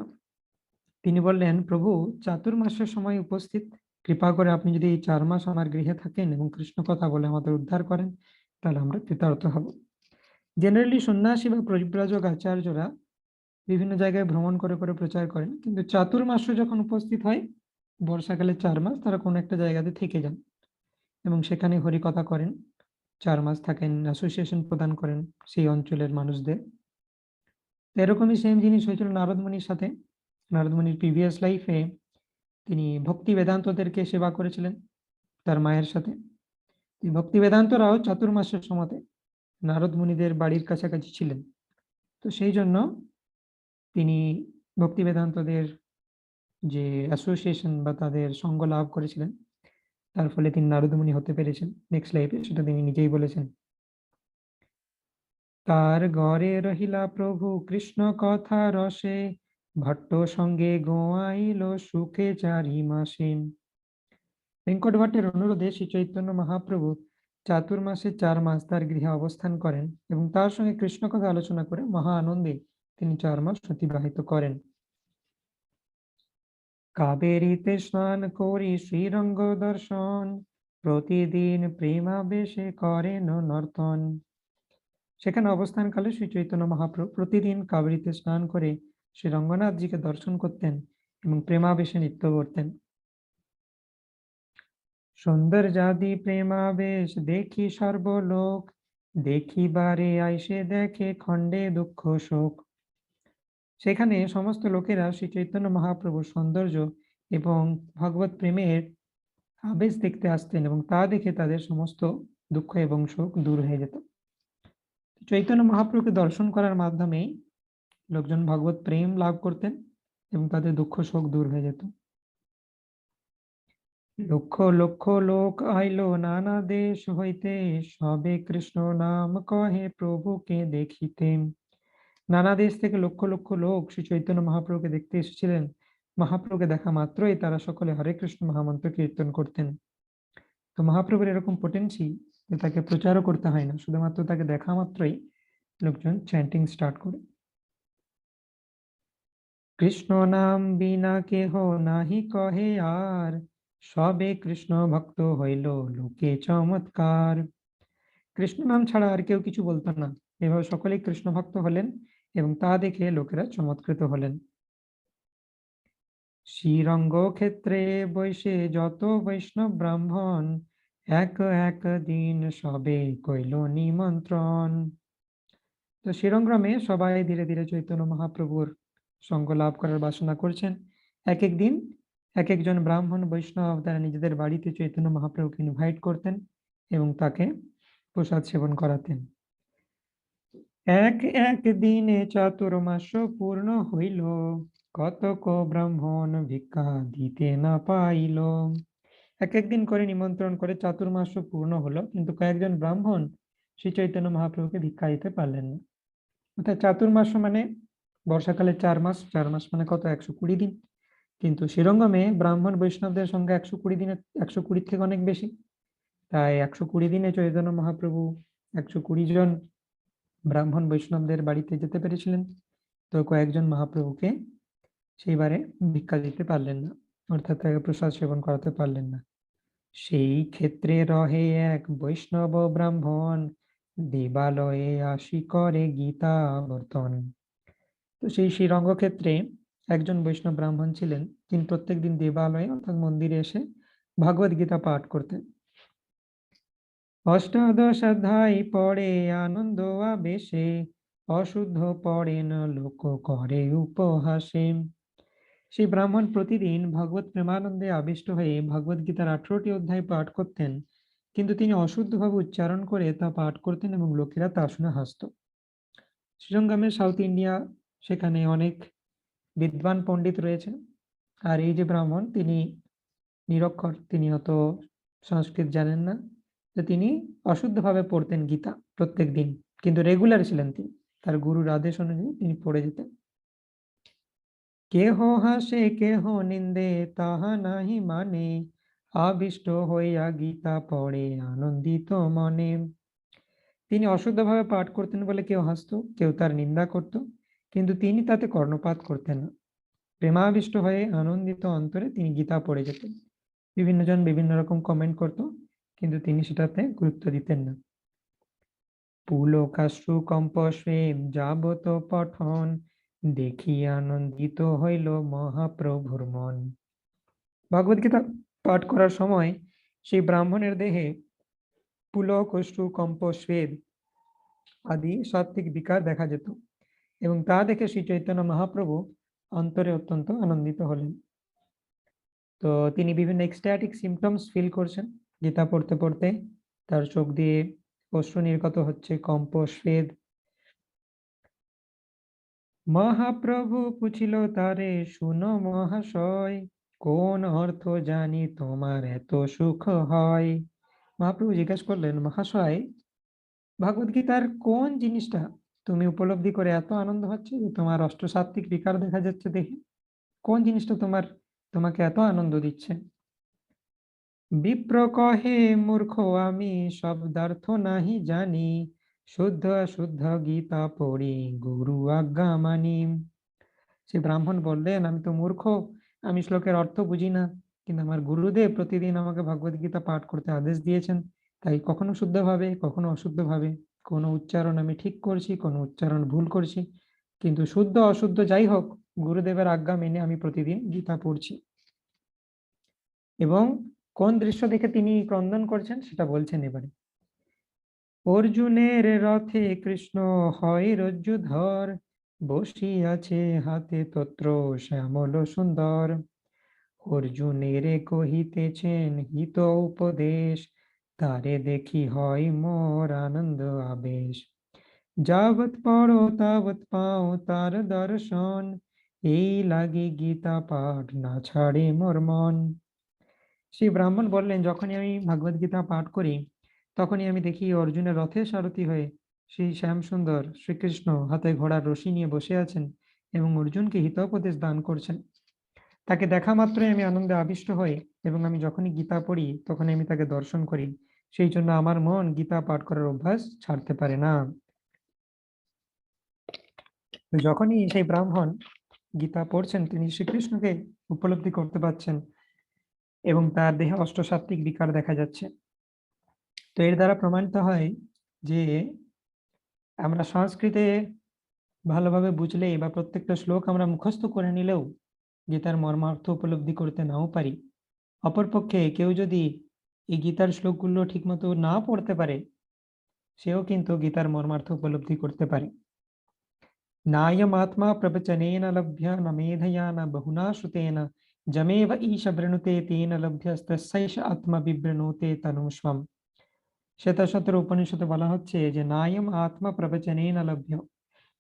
তিনি বললেন, প্রভু চাতুর্মাসের সময় উপস্থিত, কৃপা করে আপনি যদি এই 4 মাস আমার গৃহে থাকেন এবং কৃষ্ণ কথা বলে আমাদের উদ্ধার করেন, তাহলে আমরা কৃতার্থ হব। জেনারেলি সন্ন্যাসী বা পরিব্রাজক আচার্যরা বিভিন্ন জায়গায় ভ্রমণ করে করে প্রচার করেন, কিন্তু চাতুর্মাস যখন উপস্থিত হয়, বর্ষাকালে 4 মাস তারা কোনো একটা জায়গাতে থেকে যান এবং সেখানে হরিকথা করেন, 4 মাস থাকেন, অ্যাসোসিয়েশন প্রদান করেন সেই অঞ্চলের মানুষদের। এরকমই সেম জিনিস হয়েছিল নারদ মুনির সাথে। নারদ মুনির প্রিভিয়াস লাইফে তিনি ভক্তি বেদান্তদেরকে সেবা করেছিলেন তার মায়ের সাথে। এই ভক্তি বেদান্তরাও চাতুর্মাসের সময়তে নারদ মুনিদের বাড়ির কাছাকাছি ছিলেন। তো সেই জন্য তিনি ভক্তি বেদান্তদের যে অ্যাসোসিয়েশন বা তাদের সঙ্গ লাভ করেছিলেন, তার ফলে তিনি নারদ মুনি হতে পেরেছেন নেক্সট লাইফে, সেটা তিনি নিজেই বলেছেন। তার ঘরে রহিলা প্রভু কৃষ্ণ কথা রসে, ভট্ট সঙ্গে গোয়াইল সুখে 4 মাসে। ভেঙ্কট ভট্টের অনুরোধে শ্রী চৈতন্য মহাপ্রভু চাতুর্মাসে 4 মাস তার গৃহে অবস্থান করেন এবং তার সঙ্গে কৃষ্ণ কথা আলোচনা করে মহা আনন্দে তিনি 4 মাস অতিবাহিত করেন। কাবেরীতে স্নান করি শ্রীরঙ্গ দর্শন, প্রতিদিন প্রেমাবেশে করেন নর্তন। সেখানে অবস্থানকালে শ্রী চৈতন্য মহাপ্রভু প্রতিদিন কাবেরীতে স্নান করে শ্রী রঙ্গনাথজিকে দর্শন করতেন এবং প্রেমাবেশে নৃত্য করতেন। সৌন্দর্যাদি প্রেমাবেশ দেখি সর্বলোক, দেখিবারে আইসে দেখে খণ্ডে দুঃখ শোক। সেখানে সমস্ত লোকেরা শ্রী চৈতন্য মহাপ্রভুর সৌন্দর্য এবং ভগবত প্রেমের আবেশ দেখতে আসতেন এবং তা দেখে তাদের সমস্ত দুঃখ এবং শোক দূর হয়ে যেত। চৈতন্য মহাপ্রভুকে দর্শন করার মাধ্যমে লোকজন ভগবত প্রেম লাভ করতেন এবং তাদের দুঃখ শোক দূর হয়ে যেত। লক্ষ লক্ষ লোক আইলো নানা দেশ হইতে, সবে কৃষ্ণ নাম কহে প্রভুকে দেখিতে। নানা দেশ থেকে লক্ষ লক্ষ লোক শ্রী চৈতন্য মহাপ্রভুকে দেখতে এসেছিলেন। মহাপ্রভুকে দেখা মাত্রই তারা সকলে হরে কৃষ্ণ মহামন্ত্র কীর্তন করতেন। তো মহাপ্রভুর এরকম পোটেন্সি যে তাকে প্রচারও করতে হয় না, শুধুমাত্র তাকে দেখা মাত্রই লোকজন চ্যান্টিং স্টার্ট করে। কৃষ্ণ নাম বিনা কেহ নাহি কহে আর, সবে কৃষ্ণ ভক্ত হইল লোকে চমৎকার। কৃষ্ণ নাম ছাড়া আর কেউ কিছু বলতো না, এভাবে সকলেই কৃষ্ণ ভক্ত হলেন এবং তা দেখে লোকেরা চমৎকৃত হলেন। শ্রীরঙ্গ ক্ষেত্রে বৈশে যত বৈষ্ণব ব্রাহ্মণ, এক এক দিন সবে কইল নিমন্ত্রণ। তো শ্রীরঙ্গমে সবাই ধীরে ধীরে চৈতন্য মহাপ্রভুর সঙ্গ লাভ করার বাসনা করছেন। এক এক দিন এক একজন ব্রাহ্মণ বৈষ্ণব তারা নিজেদের বাড়িতে চৈতন্য মহাপ্রভুকে ইনভাইট করতেন এবং তাকে প্রসাদ সেবন করাতেন। এক এক দিনে চাতুর্মাস পূর্ণ হইল, কতক ব্রাহ্মণ ভিক্ষা দিতে না পাইল। এক একদিন করে নিমন্ত্রণ করে চাতুর্মাস পূর্ণ হলো, কিন্তু কয়েকজন ব্রাহ্মণ শ্রী চৈতন্য মহাপ্রভুকে ভিক্ষা দিতে পারলেন না। অর্থাৎ চাতুর্মাস মানে বর্ষাকালে 4 মাস, 4 মাস মানে কত 120 দিন, কিন্তু শ্রীরঙ্গমে ব্রাহ্মণ বৈষ্ণবদের সংখ্যা 120 দিনে 120 থেকে অনেক বেশি। তাই 120 দিনে চৈতন্য মহাপ্রভু 120 জন ব্রাহ্মণ বৈষ্ণবদের বাড়িতে যেতে পেরেছিলেন। তো কয়েকজন মহাপ্রভুকে সেইবারে ভিক্ষা দিতে পারলেন না, অর্থাৎ তাকে প্রসাদ সেবন করাতে পারলেন না। সেই ক্ষেত্রে রহে এক বৈষ্ণব ব্রাহ্মণ, দেবালয়ে আসি করে গীতা আবর্তন। তো সেই শ্রীরঙ্গ ক্ষেত্রে একজন বৈষ্ণব ব্রাহ্মণ ছিলেন, তিনি প্রত্যেকদিন দেবালয়ে অর্থাৎ মন্দিরে এসে ভগবদ গীতা পাঠ করতেন। অষ্টাদশ অধ্যায় পড়ে আনন্দ আবেশে, অশুদ্ধ পড়েন লোক করে উপহাসে। সেই ব্রাহ্মণ প্রতিদিন ভগবত প্রেমানন্দে আবিষ্ট হয়ে ভগবদ গীতার 18টি অধ্যায় পাঠ করতেন, কিন্তু তিনি অশুদ্ধভাবে উচ্চারণ করে তা পাঠ করতেন এবং লোকেরা তা শুনে হাসত। শ্রীরঙ্গমের সাউথ ইন্ডিয়া, সেখানে অনেক বিদ্বান পণ্ডিত রয়েছে, আর এই যে ব্রাহ্মণ তিনি নিরক্ষর, তিনি অত সংস্কৃত জানেন না, তো তিনি অশুদ্ধভাবে পড়তেন গীতা প্রত্যেক দিন, কিন্তু রেগুলার ছিলেন তিনি, তার গুরুর আদেশ অনুযায়ী তিনি পড়ে যেতেন। কেহ হাসে কেহ নিন্দে তাহা নাহি মানে, আবিষ্ট হইয়া গীতা পড়ে আনন্দিত মনে। তিনি অশুদ্ধভাবে পাঠ করতেন বলে কেউ হাসতো, কেউ তার নিন্দা করত, কিন্তু তিনি তাতে কর্ণপাত করতেন না। প্রেমাবিষ্ট হয়ে আনন্দিত অন্তরে তিনি গীতা পড়ে যেতেন। বিভিন্ন জন বিভিন্ন রকম কমেন্ট করত, কিন্তু তিনি সেটাতে গুরুত্ব দিতেন না। পুলকাশ্রু কম্পস্বে যাবত পঠন, দেখি আনন্দিত হইল মহাপ্রভুর মন। ভগবদ্গীতা পাঠ করার সময় সেই ব্রাহ্মণের দেহে পুলক, অশ্রু, কম্প, স্বেদ আদি সাত্ত্বিক বিকার দেখা যেত এবং তা দেখে শ্রী চৈতন্য মহাপ্রভু অন্তরে অত্যন্ত আনন্দিত হলেন। তো তিনি বিভিন্ন এক্সট্যাটিক সিমটমস ফিল করছেন গীতা পড়তে পড়তে, তার চোখ দিয়ে অশ্রু নির্গত হচ্ছে, কম্প স্বেদ। মহাপ্রভু পুছিল তারে, শুনো মহাশয়, কোন অর্থ জানি তোমার এত সুখ হয়। মহাপ্রভু জিজ্ঞাসা করলেন, মহাশয়, ভগবদ গীতার কোন জিনিসটা তুমি উপলব্ধি করে এত আনন্দ হচ্ছে যে তোমার অষ্টসাত্ত্বিক বিকার দেখা যাচ্ছে দেখে? কোন জিনিসটা তোমাকে এত আনন্দ দিচ্ছে? বিপ্র কহে, মূর্খ আমি, শব্দার্থ নাহি জানি, শুদ্ধ শুদ্ধ গীতা পড়ি, গুরু আজ্ঞা মানি। সে ব্রাহ্মণ বললেন, আমি তো মূর্খ, আমি শ্লোকের অর্থ বুঝি না, কিন্তু আমার গুরুদেব প্রতিদিন আমাকে ভগবদ গীতা পাঠ করতে আদেশ দিয়েছেন, তাই কখনো শুদ্ধভাবে কখনো অশুদ্ধভাবে, কোনো উচ্চারণ আমি ঠিক করছি, কোনো উচ্চারণ ভুল করছি, কিন্তু শুদ্ধ অশুদ্ধ যাই হোক, গুরুদেবের আজ্ঞা মেনে আমি প্রতিদিন গীতা পড়ছি। এবং কোন দৃশ্য দেখে তিনি ক্রন্দন করছেন সেটা বলছেন এবারে। অর্জুনের রথে কৃষ্ণ হয় রজ্জুধর, বসিয়াছে হাতে তত্র শ্যামল সুন্দর। অর্জুনের কহিতেছেন হিত উপদেশ, তারে দেখি হয় মোর আনন্দ আবেশ। যাবৎ পড়ো তাবৎ পাও তার দর্শন, এই লাগি গীতা পাঠ না ছাড়ে মোর মন। সেই ব্রাহ্মণ বললেন, যখনই আমি ভগবদ গীতা পাঠ করি তখনই আমি দেখি অর্জুনের রথের সারথি হয়ে সেই শ্যাম সুন্দর শ্রীকৃষ্ণ হাতে ঘোড়ার রশি নিয়ে বসে আছেন এবং অর্জুনকে হিতোপদেশ দান করছেন। তাকে দেখা মাত্রই আমি আনন্দে আবিষ্ট হই, এবং আমি যখনই গীতা পড়ি তখনই আমি তাকে দর্শন করি। সেই জন্য আমার মন গীতা পাঠ করার অভ্যাস ছাড়তে পারে না। তো যখনই সেই ব্রাহ্মণ গীতা পড়ছেন তিনি শ্রীকৃষ্ণকে উপলব্ধি করতে পারছেন এবং তার দেহে অষ্টসাত্ত্বিক বিকার দেখা যাচ্ছে। তো এর দ্বারা প্রমাণিত হয় যে আমরা সংস্কৃতে ভালোভাবে বুঝলেই বা প্রত্যেকটা শ্লোক আমরা মুখস্থ করে নিলেও গীতার মর্মার্থ উপলব্ধি করতে নাও পারি। অপরপক্ষে কেউ যদি এই গীতার শ্লোকগুলো ঠিকমতো না পড়তে পারে, সেও কিন্তু গীতার মর্মার্থ উপলব্ধি করতে পারে। নায়ম আত্মা প্রবচনেন লভ্য ন মেধয়া ন বহুনা শ্রুতেন, যমেব ঈশ বৃণুতে তেন লভ্যস্তস্যৈষ আত্মা বিবৃণুতে তনুস্বম। শ্বেতাশ্বতর উপনিষদে বলা হচ্ছে যে নায়ম আত্মা প্রবচনেন লভ্য,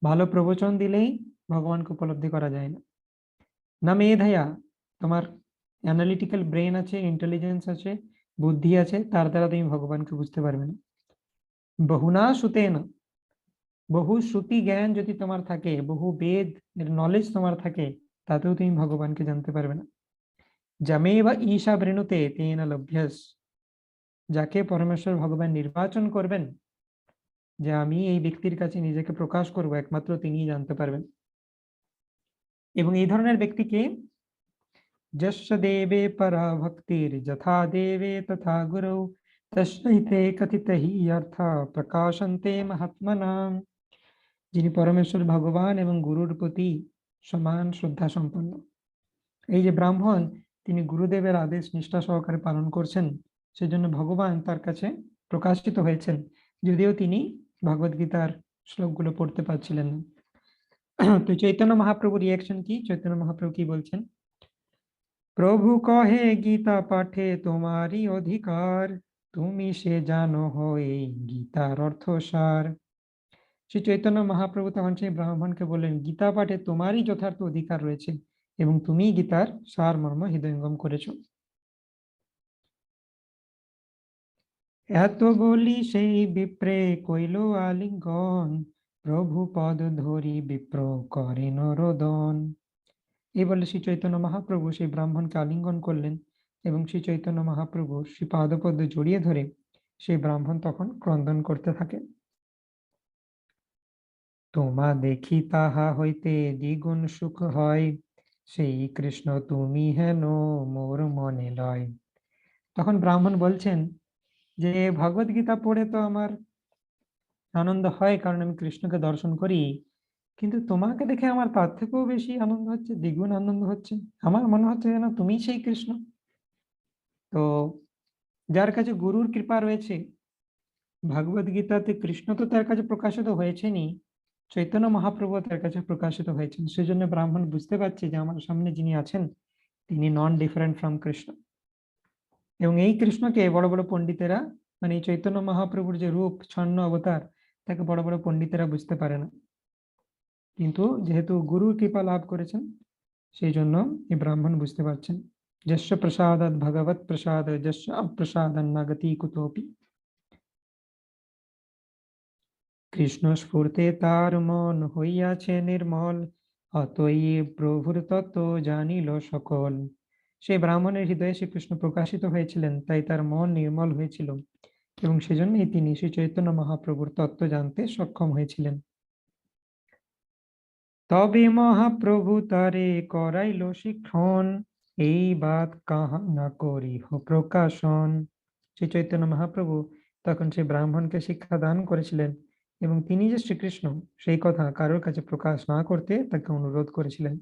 ভালো প্রবচন দিলেই ভগবানকে উপলব্ধি করা যায় না। না মেধয়া, তোমার অ্যানালিটিক্যাল ব্রেন আছে, ইন্টেলিজেন্স আছে, বুদ্ধি আছে, তার দ্বারা তুমি ভগবানকে বুঝতে পারবে না। বহুনা শ্রুতেন, বহু শ্রুতি জ্ঞান যদি তোমার থাকে, বহু বেদ এর নলেজ তোমার থাকে, তাতেও তুমি ভগবানকে জানতে পারবে না। যমেব ঈশা বৃণুতে তেন লভ্যস, যাকে পরমেশ্বর ভগবান নির্বাচন করবেন যে আমি এই ব্যক্তির কাছে নিজেকে প্রকাশ করব, একমাত্র তিনিই জানতে পারবেন। এবং এই ধরনের ব্যক্তিকে যস্য দেবে পরা ভক্তির যথা দেবে তথা গুরু, তস্মৈতে কথিত হি অর্থ প্রকাশন্তে মহাত্মনাম। যিনি পরমেশ্বর ভগবান এবং গুরুর প্রতি সমান শ্রদ্ধা সম্পন্ন। এই যে ব্রাহ্মণ, তিনি গুরুদেবের আদেশ নিষ্ঠা সহকারে পালন করছেন, সেজন্য ভগবান তার কাছে প্রকাশিত হয়েছেন, যদিও তিনি ভগবদ গীতার শ্লোকগুলো পড়তে পারছিলেন না। তো চৈতন্য মহাপ্রভুর রিয়াকশন কি? চৈতন্য মহাপ্রভু কি বলছেন? প্রভু কহে গীতা পাঠে তোমারই অধিকার, তুমি সে জানো হয়ে গীতার অর্থ সার। শ্রী চৈতন্য মহাপ্রভু তখন সেই ব্রাহ্মণকে বললেন, গীতা পাঠে তোমারই যথার্থ অধিকার রয়েছে এবং তুমি গীতার সার মর্ম হৃদয়ঙ্গম করেছ। এত বলি সেই বিপ্রে কইল আলিঙ্গন, প্রভু পদ ধরি বিপ্র করেন রোদন। এই বলে শ্রী চৈতন্য মহাপ্রভু সেই ব্রাহ্মণকে আলিঙ্গন করলেন এবং শ্রী চৈতন্য মহাপ্রভু শ্রী পাদপদ্ম জড়িয়ে ধরে সেই ব্রাহ্মণ তখন ক্রন্দন করতে থাকে। তোমা দেখি তাহা হইতে দ্বিগুণ সুখ হয়, সেই কৃষ্ণ তুমি হেন মোর মনে লয়। তখন ব্রাহ্মণ বলছেন যে ভগবদ গীতা পড়ে তো আমার আনন্দ হয়, কারণ আমি কৃষ্ণকে দর্শন করি, কিন্তু তোমাকে দেখে আমার তার থেকেও বেশি আনন্দ হচ্ছে, দ্বিগুণ আনন্দ হচ্ছে। আমার মনে হচ্ছে যেন তুমি সেই কৃষ্ণ। তো যার কাছে গুরুর কৃপা রয়েছে, ভগবদ গীতাতে কৃষ্ণ তো তার কাছে প্রকাশিত হয়েছেনই, চৈতন্য মহাপ্রভু তার কাছে প্রকাশিত হয়েছেন। সেজন্য ব্রাহ্মণ বুঝতে পারছে যে আমার সামনে যিনি আছেন তিনি নন ডিফারেন্ট ফ্রম কৃষ্ণ। এবং এই কৃষ্ণকে বড় বড় পণ্ডিতেরা মানে এই চৈতন্য মহাপ্রভুর যে রূপ ছন্ন অবতার তাকে বড় বড় পণ্ডিতেরা বুঝতে পারে না, কিন্তু যেহেতু গুরুর কৃপা লাভ করেছেন সেই জন্য এই ব্রাহ্মণ বুঝতে পারছেন। যস্য প্রসাদাৎ ভগবৎ প্রসাদ যস্য অপ্রসাদান নাগতি কুতোপি। কৃষ্ণ স্ফূর্তে তার মন হইয়াছে নির্মল, অতই প্রভুর তত্ত্ব জানিল সকল। সেই ব্রাহ্মণের হৃদয়ে শ্রীকৃষ্ণ প্রকাশিত হয়েছিলেন, তাই তার মন নির্মল হয়েছিল এবং সেজন্যই তিনি শ্রী চৈতন্য মহাপ্রভুর তত্ত্ব জানতে সক্ষম হয়েছিলেন। তবে মহাপ্রভু তারে করাইল শিক্ষণ, এই বাত কাহা না করিহ প্রকাশন। শ্রী চৈতন্য মহাপ্রভু তখন সেই ব্রাহ্মণকে শিক্ষা দান করেছিলেন এবং তিনি যে শ্রীকৃষ্ণ সেই কথা কারোর কাছে প্রকাশ না করতে তাকে অনুরোধ করেছিলেন।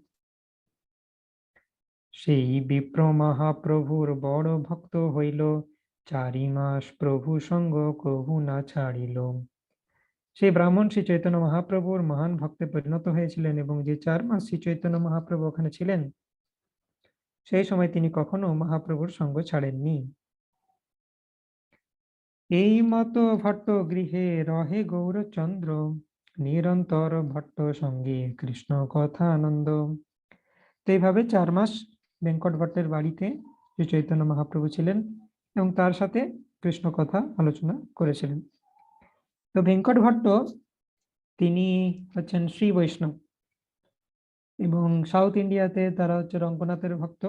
সেই বিপ্র মহাপ্রভুর বড় ভক্ত হইল, 4 মাস প্রভু সঙ্গ কহু না ছাড়িল। সেই ব্রাহ্মণ শ্রী চৈতন্য মহাপ্রভুর মহান ভক্তে পরিণত হয়েছিলেন এবং যে 4 মাস শ্রী চৈতন্য মহাপ্রভু ওখানে ছিলেন সেই সময় তিনি কখনো মহাপ্রভুর সঙ্গ ছাড়েননি। এই মত ভট্ট গৃহে রহে গৌরচন্দ্র, নিরন্তর ভট্ট সঙ্গে কৃষ্ণ কথা আনন্দ। তো এইভাবে 4 মাস বেঙ্কট ভট্টের বাড়িতে শ্রী চৈতন্য মহাপ্রভু ছিলেন এবং তার সাথে কৃষ্ণ কথা আলোচনা করেছিলেন। তো বেঙ্কট ভট্ট তিনি হচ্ছেন শ্রী বৈষ্ণব এবং সাউথ ইন্ডিয়াতে তারা হচ্ছে রঙ্গনাথের ভক্ত।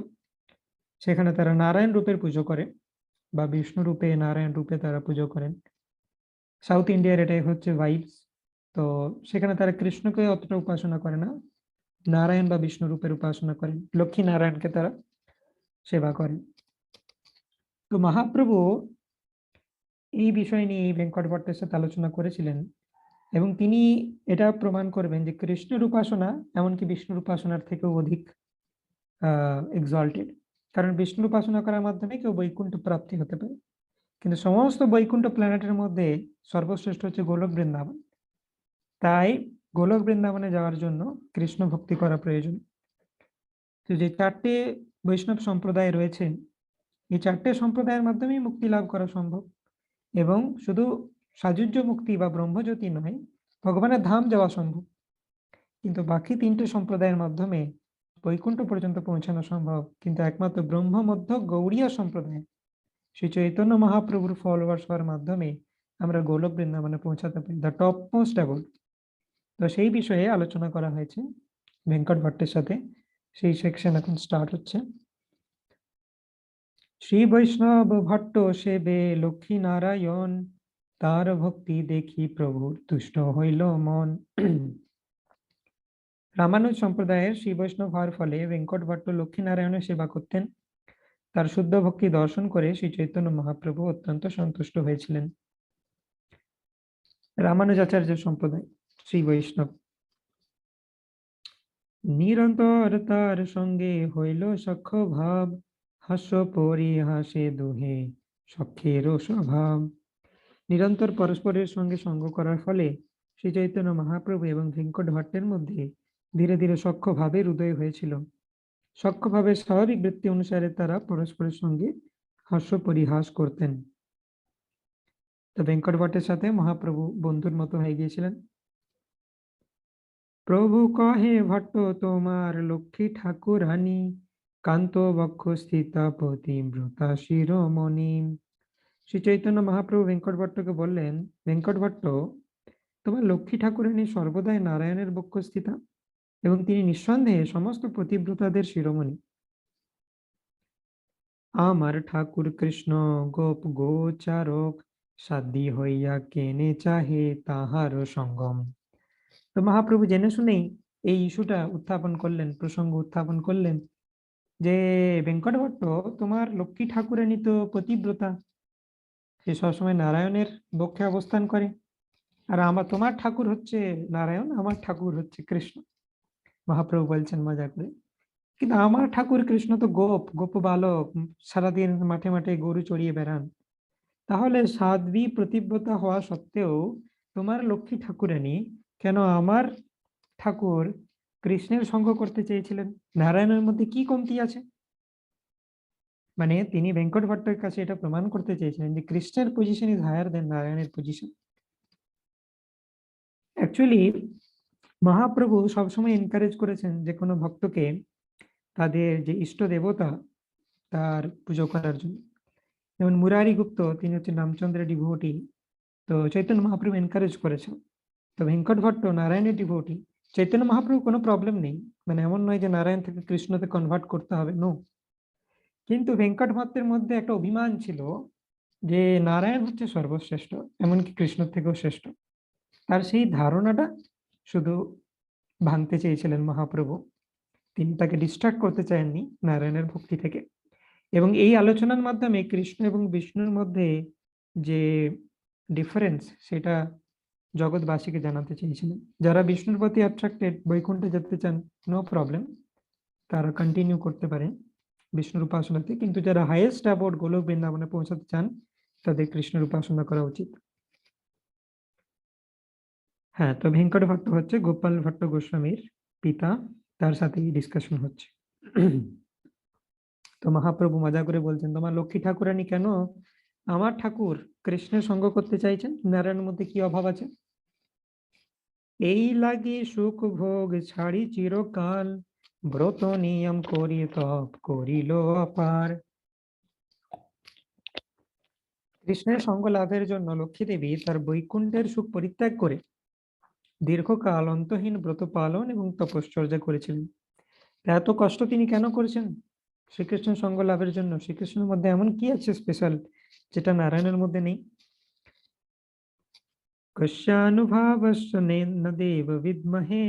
সেখানে তারা নারায়ণ রূপের পুজো করে বা বিষ্ণু রূপে নারায়ণ রূপে তারা পুজো করেন। সাউথ ইন্ডিয়ার এটাই হচ্ছে ভাইবস। তো সেখানে তারা কৃষ্ণকে অতটা উপাসনা করে না, নারায়ণ বা বিষ্ণু রূপের উপাসনা করেন, লক্ষ্মী নারায়ণকে তারা সেবা করেন। তো মহাপ্রভু এই বিষয় নিয়ে এই বেঙ্কট ভট্টের সাথে আলোচনা করেছিলেন এবং তিনি এটা প্রমাণ করবেন যে কৃষ্ণের উপাসনা এমনকি বিষ্ণুর উপাসনার থেকেও অধিক এক্সল্টেড, কারণ বিষ্ণুর উপাসনা করার মাধ্যমে কেউ বৈকুণ্ঠ প্রাপ্তি হতে পারে, কিন্তু সমস্ত বৈকুণ্ঠ প্ল্যানেটের মধ্যে সর্বশ্রেষ্ঠ হচ্ছে গোলক বৃন্দাবন। তাই গোলক বৃন্দাবনে যাওয়ার জন্য কৃষ্ণ ভক্তি করা প্রয়োজন। তো যে 4টে বৈষ্ণব সম্প্রদায় রয়েছে এই 4টে সম্প্রদায়ের মাধ্যমেই মুক্তি লাভ করা সম্ভব এবং শুধু সাযুজ্য মুক্তি বা ব্রহ্মজ্যোতি নয়, ভগবানের ধাম যাওয়া সম্ভব, কিন্তু বাকি 3টে সম্প্রদায়ের মাধ্যমে বৈকুণ্ঠ পর্যন্ত পৌঁছানো সম্ভব, কিন্তু একমাত্র ব্রহ্ম মধ্য গৌড়ীয় সম্প্রদায় শ্রী চৈতন্য মহাপ্রভুর ফলোয়ার্স হওয়ার মাধ্যমে আমরা গোলক বৃন্দাবনে পৌঁছাতে পারি, দ্য টপ মোস্ট অ্যাবোর্ড। তো সেই বিষয়ে আলোচনা করা হয়েছে বেঙ্কট ভট্টের সাথে, সেই সেকশন এখন স্টার্ট হচ্ছে। শ্রী বৈষ্ণব ভট্ট সেবে লক্ষ্মী নারায়ণ, তার ভক্তি দেখি প্রভুর তুষ্ট হইল মন। রামানুজ সম্প্রদায়ের শ্রী বৈষ্ণব হওয়ার ফলে বেঙ্কট ভট্ট লক্ষ্মী নারায়ণের সেবা করতেন। তার শুদ্ধ ভক্তি দর্শন করে শ্রী চৈতন্য মহাপ্রভু অত্যন্ত সন্তুষ্ট হয়েছিলেন। রামানুজাচার্য সম্প্রদায় শ্রী বৈষ্ণব নিরন্তর তার সঙ্গে হইল সখ্য ভাব, হাস্য পরিহাসে দুহে সখ্যের স্বভাব। নিরন্তর পরস্পরের সঙ্গে সঙ্গ করার ফলে শ্রী চৈতন্য মহাপ্রভু এবং বেঙ্কট ভট্টের মধ্যে ধীরে ধীরে সখ্য ভাবের উদয় হয়েছিল। সখ্য ভাবের স্বাভাবিক বৃত্তি অনুসারে তারা পরস্পরের সঙ্গে হাস্য পরিহাস করতেন। তো বেঙ্কট ভট্টের সাথে মহাপ্রভু বন্ধুর মতো হয়ে গিয়েছিলেন। প্রভু কহে ভট্ট তোমার লক্ষ্মী ঠাকুরানী, কান্ত বক্ষ স্থিতা পতিব্রতা শিরোমণি। শ্রী চৈতন্য মহাপ্রভু বেঙ্কট ভট্টকে বললেন, বেঙ্কট ভট্ট তোমার লক্ষ্মী ঠাকুরানী সর্বদাই নারায়ণের বক্ষ স্থিতা এবং তিনি নিঃসন্দেহে সমস্ত পতিব্রতাদের শিরোমণি। আমার ঠাকুর কৃষ্ণ গোপ গোচারক, সাধ্বী হইয়া কেনে চাহে তাহার সঙ্গম। তো মহাপ্রভু জেনে শুনেই এই ইস্যুটা উত্থাপন করলেন, প্রসঙ্গ উত্থাপন করলেন যে বেঙ্কট ভট্ট তোমার লক্ষ্মী ঠাকুরানী তো পতিব্রতা, সে সবসময় নারায়ণের বক্ষে অবস্থান করে, আর তোমার ঠাকুর হচ্ছে নারায়ণ, আমার ঠাকুর হচ্ছে কৃষ্ণ। মহাপ্রভু বলছেন মজা করে, কিন্তু আমার ঠাকুর কৃষ্ণ তো গোপ বালক, সারাদিন মাঠে মাঠে গরু চড়িয়ে বেড়ান, তাহলে সাধ্বী প্রতিব্রতা হওয়া সত্ত্বেও তোমার লক্ষ্মী ঠাকুরানী কেন আমার ঠাকুর কৃষ্ণের সঙ্গ করতে চেয়েছিলেন? নারায়ণের মধ্যে কি কমতি আছে? মানে তিনি ভেঙ্কট ভট্টের কাছে এটা প্রমাণ করতে চেয়েছিলেন যে কৃষ্ণের পজিশন ইজ হায়ার দেন নারায়ণের পজিশন। অ্যাকচুয়ালি মহাপ্রভু সবসময় এনকারেজ করেছেন যে কোনো ভক্তকে তাদের যে ইষ্ট দেবতা তার পুজো করার জন্য। যেমন মুরারি গুপ্ত, তিনি হচ্ছে রামচন্দ্রের ডিভোটি, তো চৈতন্য মহাপ্রভু এনকারেজ করেছেন। তো ভেঙ্কট ভট্ট নারায়ণের ডিভোটি, চৈতন্য মহাপ্রভু কোনো প্রবলেম নেই, মানে এমন নয় যে নারায়ণ থেকে কৃষ্ণতে কনভার্ট করতে হবে, নো। কিন্তু ভেঙ্কট ভট্টের মধ্যে একটা অভিমান ছিল যে নারায়ণ হচ্ছে সর্বশ্রেষ্ঠ, এমনকি কৃষ্ণ থেকেও শ্রেষ্ঠ। তার সেই ধারণাটা শুধু ভাঙতে চেয়েছিলেন মহাপ্রভু, তিনি তাকে ডিস্ট্রাক্ট করতে চাননি নারায়ণের ভক্তি থেকে। এবং এই আলোচনার মাধ্যমে কৃষ্ণ এবং বিষ্ণুর মধ্যে যে ডিফারেন্স সেটা জগৎবাসীকে জানাতে চেয়েছিলেন। যারা বিষ্ণুর প্রতি অ্যাট্রাক্টেড, বৈকুণ্ঠে যেতে চান, নো প্রবলেম, তারা কন্টিনিউ করতে পারেন বিষ্ণুর উপাসনাতে, কিন্তু যারা হাইয়েস্ট অ্যাবোর্ড গোলক বৃন্দাবনে পৌঁছাতে চান তাদের কৃষ্ণের উপাসনা করা উচিত। হ্যাঁ, তো ভেঙ্কট ভট্ট হচ্ছে গোপাল ভট্ট গোস্বামীর পিতা, তার সাথে ডিসকাশন হচ্ছে। তো মহাপ্রভু মজা করে বলছেন, তোমার লক্ষ্মী ঠাকুরানী কেন আমার ঠাকুর কৃষ্ণের সঙ্গ করতে চাইছেন? নারায়ণের মধ্যে কি অভাব আছে? এই লাগি সুখ ভোগ ছাড়ি চিরকাল, ব্রত নিয়ম করি তপ করিল অপার। কৃষ্ণের সঙ্গ লাভের জন্য লক্ষ্মী দেবী তার বৈকুণ্ঠের সুখ পরিত্যাগ করে দীর্ঘকাল অন্তহীন ব্রত পালন এবং তপশ্চর্যা করেছিলেন। এত কষ্ট তিনি কেন করেছেন? শ্রীকৃষ্ণের সঙ্গ লাভের জন্য। শ্রীকৃষ্ণের মধ্যে এমন কি আছে স্পেশাল যেটা নারায়ণের মধ্যে নেই? কস্যানুভাবস্য ন দেব বিদ্মহে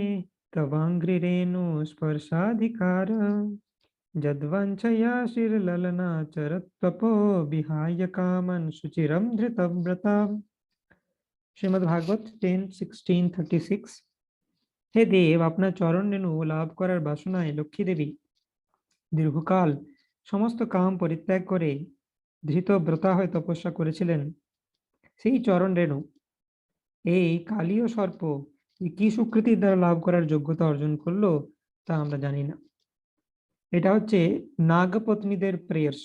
তবাঙ্ঘ্রি রেণু স্পর্শাধিকার যদ্বঞ্চয়া শিরললনা চরত্বপো বিহায় কামন সুচিরম ধৃতব্রতা। শ্রীমদ্ ভাগবত 10:16-36। হে দেব, আপনার চরণ রেণু লাভ করার বাসনায় লক্ষ্মী দেবী দীর্ঘকাল সমস্ত কাম পরিত্যাগ করে ধৃতব্রতা হয়ে তপস্যা করেছিলেন। সেই চরণ রেণু এই কালীয় সর্প কি সুকৃতির দ্বারা লাভ করার যোগ্যতা অর্জন করলো তা আমরা জানি না। এটা হচ্ছে নাগপত্নীদের প্রেয়ার্স।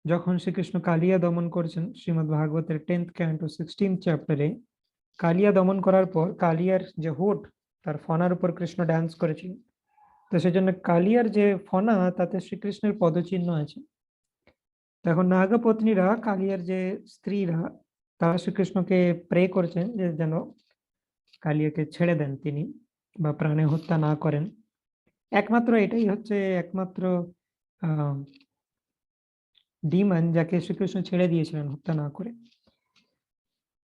যখন শ্রীকৃষ্ণ কালিয়া দমন করছেন, শ্রীমদ্ ভাগবতের 10th canto 16th চ্যাপ্টারে, কালিয়া দমন করার পর কালিয়ার যে হোড, তার ফনার উপর কৃষ্ণ ডান্স করেছিলেন। তো সেজন্য কালিয়ার যে ফনা, তাতে শ্রীকৃষ্ণের পদচিহ্ন আছে। এখন নাগপত্নীরা, কালিয়ার যে স্ত্রীরা, তারা শ্রীকৃষ্ণকে প্রে করছেন যে যেন কালিয়াকে ছেড়ে দেন তিনি, বা প্রাণে হত্যা না করেন। একমাত্র এটাই হচ্ছে একমাত্র ডিমন যাকে শ্রীকৃষ্ণ ছেড়ে দিয়েছিলেন হত্যা না করে।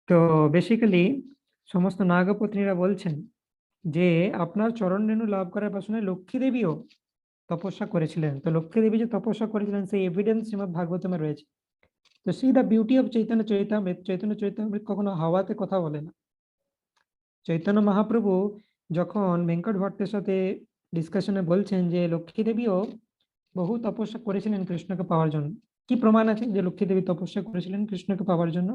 তো বেসিক্যালি সমস্ত নাগপত্নীরা বলছেন যে আপনার চরণ রেণু লাভ করার বাসনায় লক্ষ্মী দেবীও তপস্যা করেছিলেন। তো লক্ষ্মী দেবী যে তপস্যা করেছিলেন সেই এভিডেন্স শ্রীমদ্ ভাগবতমে রয়েছে। তো see the beauty of Chaitanya Charitamrita. Chaitanya Charitamrita কখনো হাওয়াতে কথা বলে না। চৈতন্য মহাপ্রভু যখন ভেঙ্কট ভট্টের সাথে ডিসকাশনে বলছেন যে লক্ষ্মী দেবীও বহু তপস্যা করেছিলেন কৃষ্ণকে পাওয়ার জন্য, কি প্রমাণ আছে যে লক্ষ্মী দেবী তপস্যা করেছিলেন কৃষ্ণকে পাওয়ার জন্য?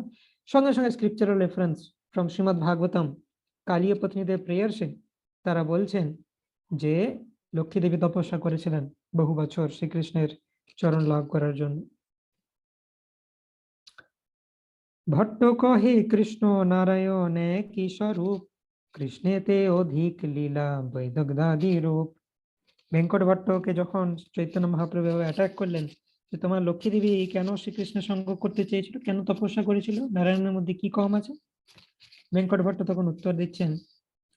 সঙ্গে সঙ্গে স্ক্রিপচারাল রেফারেন্স ফ্রম শ্রীমদ্ ভাগবতম, কালীয় পত্নীদের প্রেয়ার্সে তারা বলছেন যে লক্ষ্মী দেবী তপস্যা করেছিলেন বহু বছর শ্রীকৃষ্ণের চরণ লাভ করার জন্য। ভট্ট কহে কৃষ্ণ নারায়ণ কি স্বরূপ, কৃষ্ণেতে অধিক লীলা বৈদগ্ধাদি রূপ। ভেঙ্কট ভট্টকে যখন চৈতন্য মহাপ্রভু অ্যাটাক করলেন যে তোমার লক্ষ্মী দেবী কেন শ্রীকৃষ্ণের সঙ্গ করতে চেয়েছিল, কেন তপস্যা করেছিল, নারায়ণের মধ্যে কি কম আছে? ভেঙ্কট ভট্ট তখন উত্তর দিচ্ছেন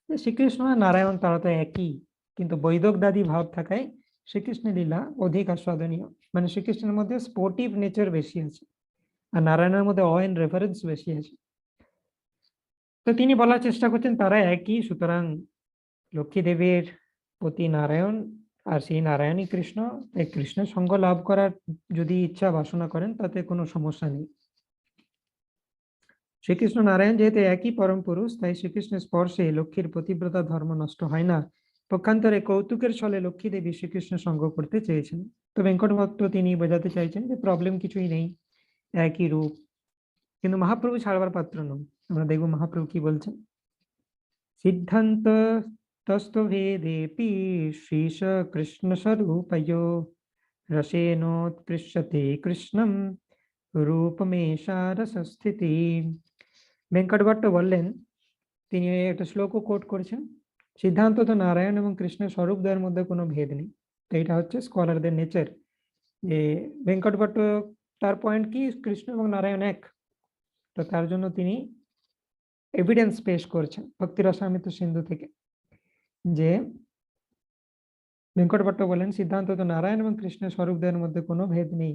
যে শ্রীকৃষ্ণ আর নারায়ণ তারা তো একই, কিন্তু বৈদগ্ধাদি ভাব থাকায় শ্রীকৃষ্ণের লীলা অধিক আস্বাদনীয়। মানে শ্রীকৃষ্ণের মধ্যে স্পোর্টিভ নেচার বেশি আছে আর নারায়ণের মধ্যে অ এন্ড রেফারেন্স বেশি আছে। তো তিনি বলার চেষ্টা করছেন তারা একই, সুতরাং লক্ষ্মী দেবীর প্রতি নারায়ণ আর সেই নারায়ণই কৃষ্ণ, এই কৃষ্ণের সঙ্গ লাভ করার যদি ইচ্ছা বাসনা করেন তাতে কোনো সমস্যা নেই। শ্রীকৃষ্ণ নারায়ণ যেহেতু একই পরম পুরুষ, তাই শ্রীকৃষ্ণের স্পর্শে লক্ষ্মীর পতিব্রতা ধর্ম নষ্ট হয় না। পক্ষান্তরে কৌতুকের ছলে লক্ষ্মী দেবী শ্রীকৃষ্ণের সঙ্গ করতে চেয়েছেন। তো ভেঙ্কট ভট্ট তিনি বোঝাতে চাইছেন যে প্রবলেম কিছুই নেই, একই রূপ। কিন্তু মহাপ্রভু ছাড়বার পাত্র নন। আমরা দেখবো মহাপ্রভু কি বলছেন। সিদ্ধান্ত তস্তভেদেপি শ্রীশ কৃষ্ণ স্বরূপয়ো রসেনোৎকৃষ্যতে কৃষ্ণম রূপমেশা রসস্থিতি। ভেঙ্কট ভট্ট বললেন, তিনি একটা শ্লোকও কোট করেছেন, সিদ্ধান্ত তো নারায়ণ এবং কৃষ্ণের স্বরূপদ্বয়ের মধ্যে কোনো ভেদ নেই। তো এটা হচ্ছে স্কলারদের নেচার, যে ভেঙ্কট ভট্ট তার পয়েন্ট কি কৃষ্ণ এবং নারায়ণ এক, তো তার জন্য তিনি এভিডেন্স পেশ করছেন ভক্তি রসামৃত সিন্ধু থেকে, যে ভেঙ্কট ভট্ট বলেন সিদ্ধান্ত তো নারায়ণ এবং কৃষ্ণের স্বরূপদ্বয়ের মধ্যে কোনো ভেদ নেই,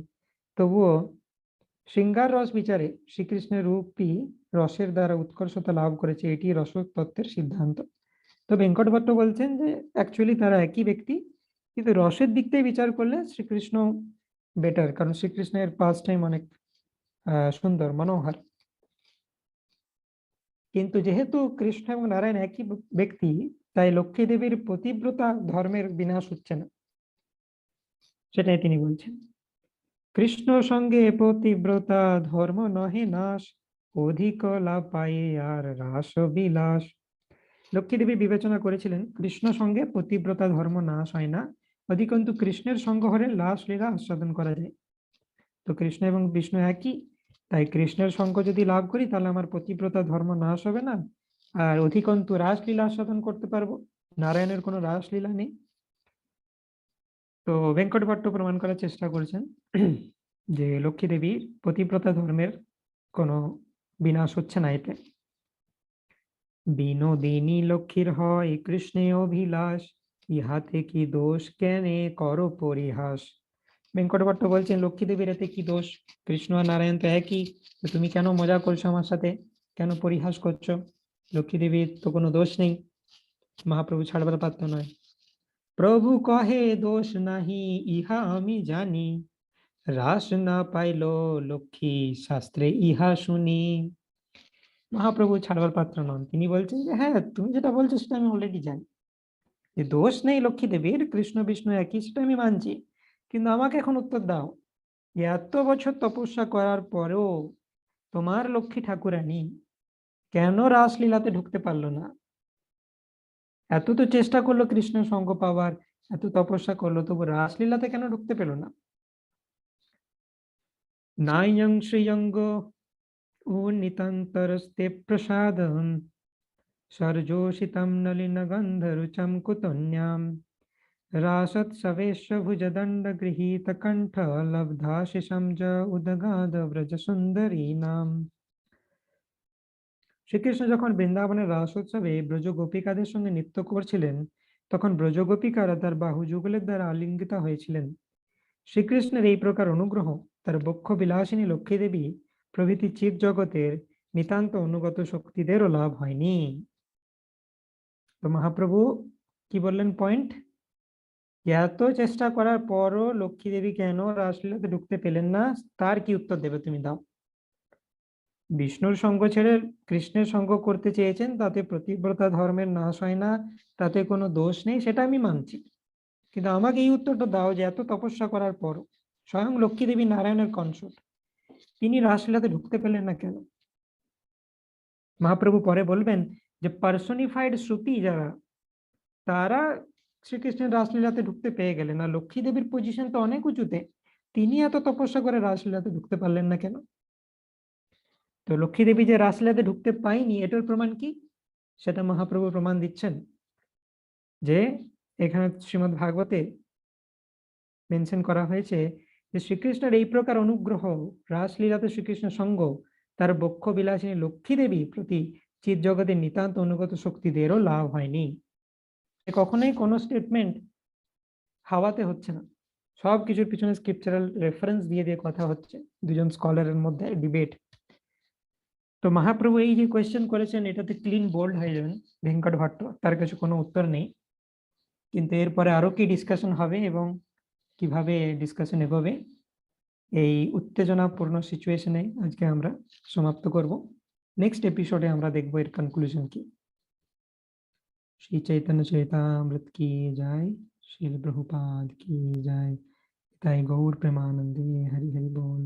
তবুও শৃঙ্গার রস বিচারে শ্রীকৃষ্ণের রূপই রসের দ্বারা উৎকর্ষতা লাভ করেছে, এটি রসতত্ত্বের সিদ্ধান্ত। তো ভেঙ্কট ভট্ট বলছেন যে অ্যাকচুয়ালি তারা একই ব্যক্তি, কিন্তু রসের দিক থেকে বিচার করলে শ্রীকৃষ্ণ বেটার, কারণ শ্রীকৃষ্ণের পাস টাইম অনেক সুন্দর মনোহর। কিন্তু যেহেতু কৃষ্ণ এবং নারায়ণ একই ব্যক্তি, তাই লক্ষ্মী দেবীর পতিব্রতা ধর্মের বিনাশ হচ্ছে না, সেটাই তিনি বলছেন। কৃষ্ণ সঙ্গে পতিব্রতা ধর্ম নহে নাশ, অধিক লাভ পায়ে আর রাস বিলাস। লক্ষ্মী দেবী বিবেচনা করেছিলেন কৃষ্ণ সঙ্গে পতিব্রতা ধর্ম নাশ হয় না, অধিকন্তু কৃষ্ণের সঙ্গ হলে লাস লীলা আস্বাদন করা যায়। তো কৃষ্ণ এবং বিষ্ণু একই, তাই কৃষ্ণের সঙ্গ যদি লাভ করি তাহলে আমার পতিব্রতা ধর্ম নাশ হবে না, আর অধিকন্তু রাসলীলা আস্বাদন করতে পারবো। নারায়ণের কোনো রাসলীলা নেই। তো ভেঙ্কট ভট্ট প্রমাণ করার চেষ্টা করেছেন যে লক্ষ্মী দেবীর পতিব্রতা ধর্মের কোনো বিনাশ হচ্ছে না এতে। বিনোদিনী লক্ষ্মীর হয় কৃষ্ণে অভিলাষ, ইহাতে কি দোষ কেনে করো পরিহাস। ভেঙ্কট ভট্ট বলছেন লক্ষ্মী দেবীর এতে কি দোষ, কৃষ্ণ আর নারায়ণ তো একই, তো তুমি কেন মজা করছো আমার সাথে, কেন পরিহাস করছো, লক্ষ্মী দেবীর তো কোনো দোষ নেই। মহাপ্রভু ছাড়বার পাত্র নয়। প্রভু কহে দোষ নাহি ইহা আমি জানি, রাস না পাইল লক্ষ্মী শাস্ত্রে ইহা শুনি। মহাপ্রভু ছাড়বার পাত্র নন, তিনি বলছেন যে হ্যাঁ তুমি যেটা বলছো সেটা আমি অলরেডি জানি, যে দোষ নেই লক্ষ্মী দেবীর, কৃষ্ণ বিষ্ণু একই, সেটা আমি মানছি, কিন্তু আমাকে এখন উত্তর দাও, এত বছর তপস্যা করার পরেও তোমার লক্ষ্মী ঠাকুরানী কেন রাসলীলাতে ঢুকতে পারলো না? এত তো চেষ্টা করলো কৃষ্ণের সঙ্গ পাওয়ার, এত তপস্যা করলো, তবু রাসলীলাতে কেন ঢুকতে পেল না? নায়ং শ্রিয়ঙ্গ উন্নিতন্তরস্তে প্রসাদম, সর্জোষিতম নলিন গন্ধরুচম কুতন্যাম, রাসৎসবেশ ভুজদণ্ড গৃহীত কণ্ঠ লব্ধা শিশম জ উদগাদ ব্রজ সুন্দরী নাম। শ্রীকৃষ্ণ যখন বৃন্দাবনের রাসোৎসবে ব্রজ গোপিকাদের সঙ্গে নৃত্য করছিলেন, তখন ব্রজ গোপিকারা তার বাহু যুগলের দ্বারা আলিঙ্গিত হয়েছিলেন। শ্রীকৃষ্ণের এই প্রকার অনুগ্রহ তার বক্ষ বিলাসিনী লক্ষ্মী দেবী প্রভৃতি চিৎ জগতের নিতান্ত অনুগত শক্তিদেরও লাভ হয়নি। তো মহাপ্রভু কি বললেন পয়েন্ট, এত চেষ্টা করার পরও লক্ষ্মী দেবী কেন রাসলীলাতে ঢুকতে পেলেন না, তার কি উত্তর দেবে তুমি দাও। বিষ্ণুর সঙ্গ ছেড়ে কৃষ্ণের সঙ্গ করতে চেয়েছেন, তাতে প্রতিব্রতা ধর্মের নাশ হয় না, তাতে কোনো দোষ নেই, সেটা আমি মানছি, কিন্তু আমাকে এই উত্তরটা দাও যে এত তপস্যা করার পর স্বয়ং লক্ষ্মী দেবী নারায়ণের কনসর্ট, তিনি রাসলীলাতে ঢুকতে পেলেন না কেন? মহাপ্রভু পরে বলবেন যে পার্সোনিফাইড শ্রুতি যারা, তারা শ্রীকৃষ্ণের রাসলীলাতে ঢুকতে পেয়ে গেলেন, আর লক্ষ্মী দেবীর পজিশন তো অনেক উঁচুতে, তিনি এত তপস্যা করে রাসলীলাতে ঢুকতে পারলেন না কেন? তো লক্ষ্মী দেবী যে রাসলীলাতে ঢুকতে পায়নি এটার প্রমাণ কি, সেটা মহাপ্রভু প্রমাণ দিচ্ছেন, যে এখানে শ্রীমদ্ ভাগবতে মেনশন করা হয়েছে যে শ্রীকৃষ্ণের এই প্রকার অনুগ্রহ, রাসলীলাতে শ্রীকৃষ্ণ সঙ্গ, তার বক্ষ বিলাসিনী লক্ষ্মী দেবী প্রতি চিৎ জগতের নিতান্ত অনুগত শক্তিদেরও লাভ হয়নি। কখনোই কোনো স্টেটমেন্ট হাওয়াতে হচ্ছে না, সব কিছুর পিছনে স্ক্রিপচারাল রেফারেন্স দিয়ে দিয়ে কথা হচ্ছে, দুজন স্কলারের মধ্যে ডিবেট। তো মহাপ্রভু এই যে কোয়েশ্চেন করেছেন এটাতে ক্লিন বোল্ড হয়ে যাবেন ভেঙ্কট ভট্ট, তার কাছে কোনো উত্তর নেই, কিন্তু এরপরে আরো কি ডিসকাশন হবে এবং কিভাবে ডিসকাশন এগোবে, এই উত্তেজনাপূর্ণ সিচুয়েশনে আজকে আমরা সমাপ্ত করব। নেক্সট এপিসোডে আমরা দেখবো এর কনক্লুশন কি। শ্রী চৈতন্য চরিতামৃত কি জয়, শ্রীল প্রভুপাদ কি জয়, তাই গৌর প্রেমানন্দে, হরি হরি বল।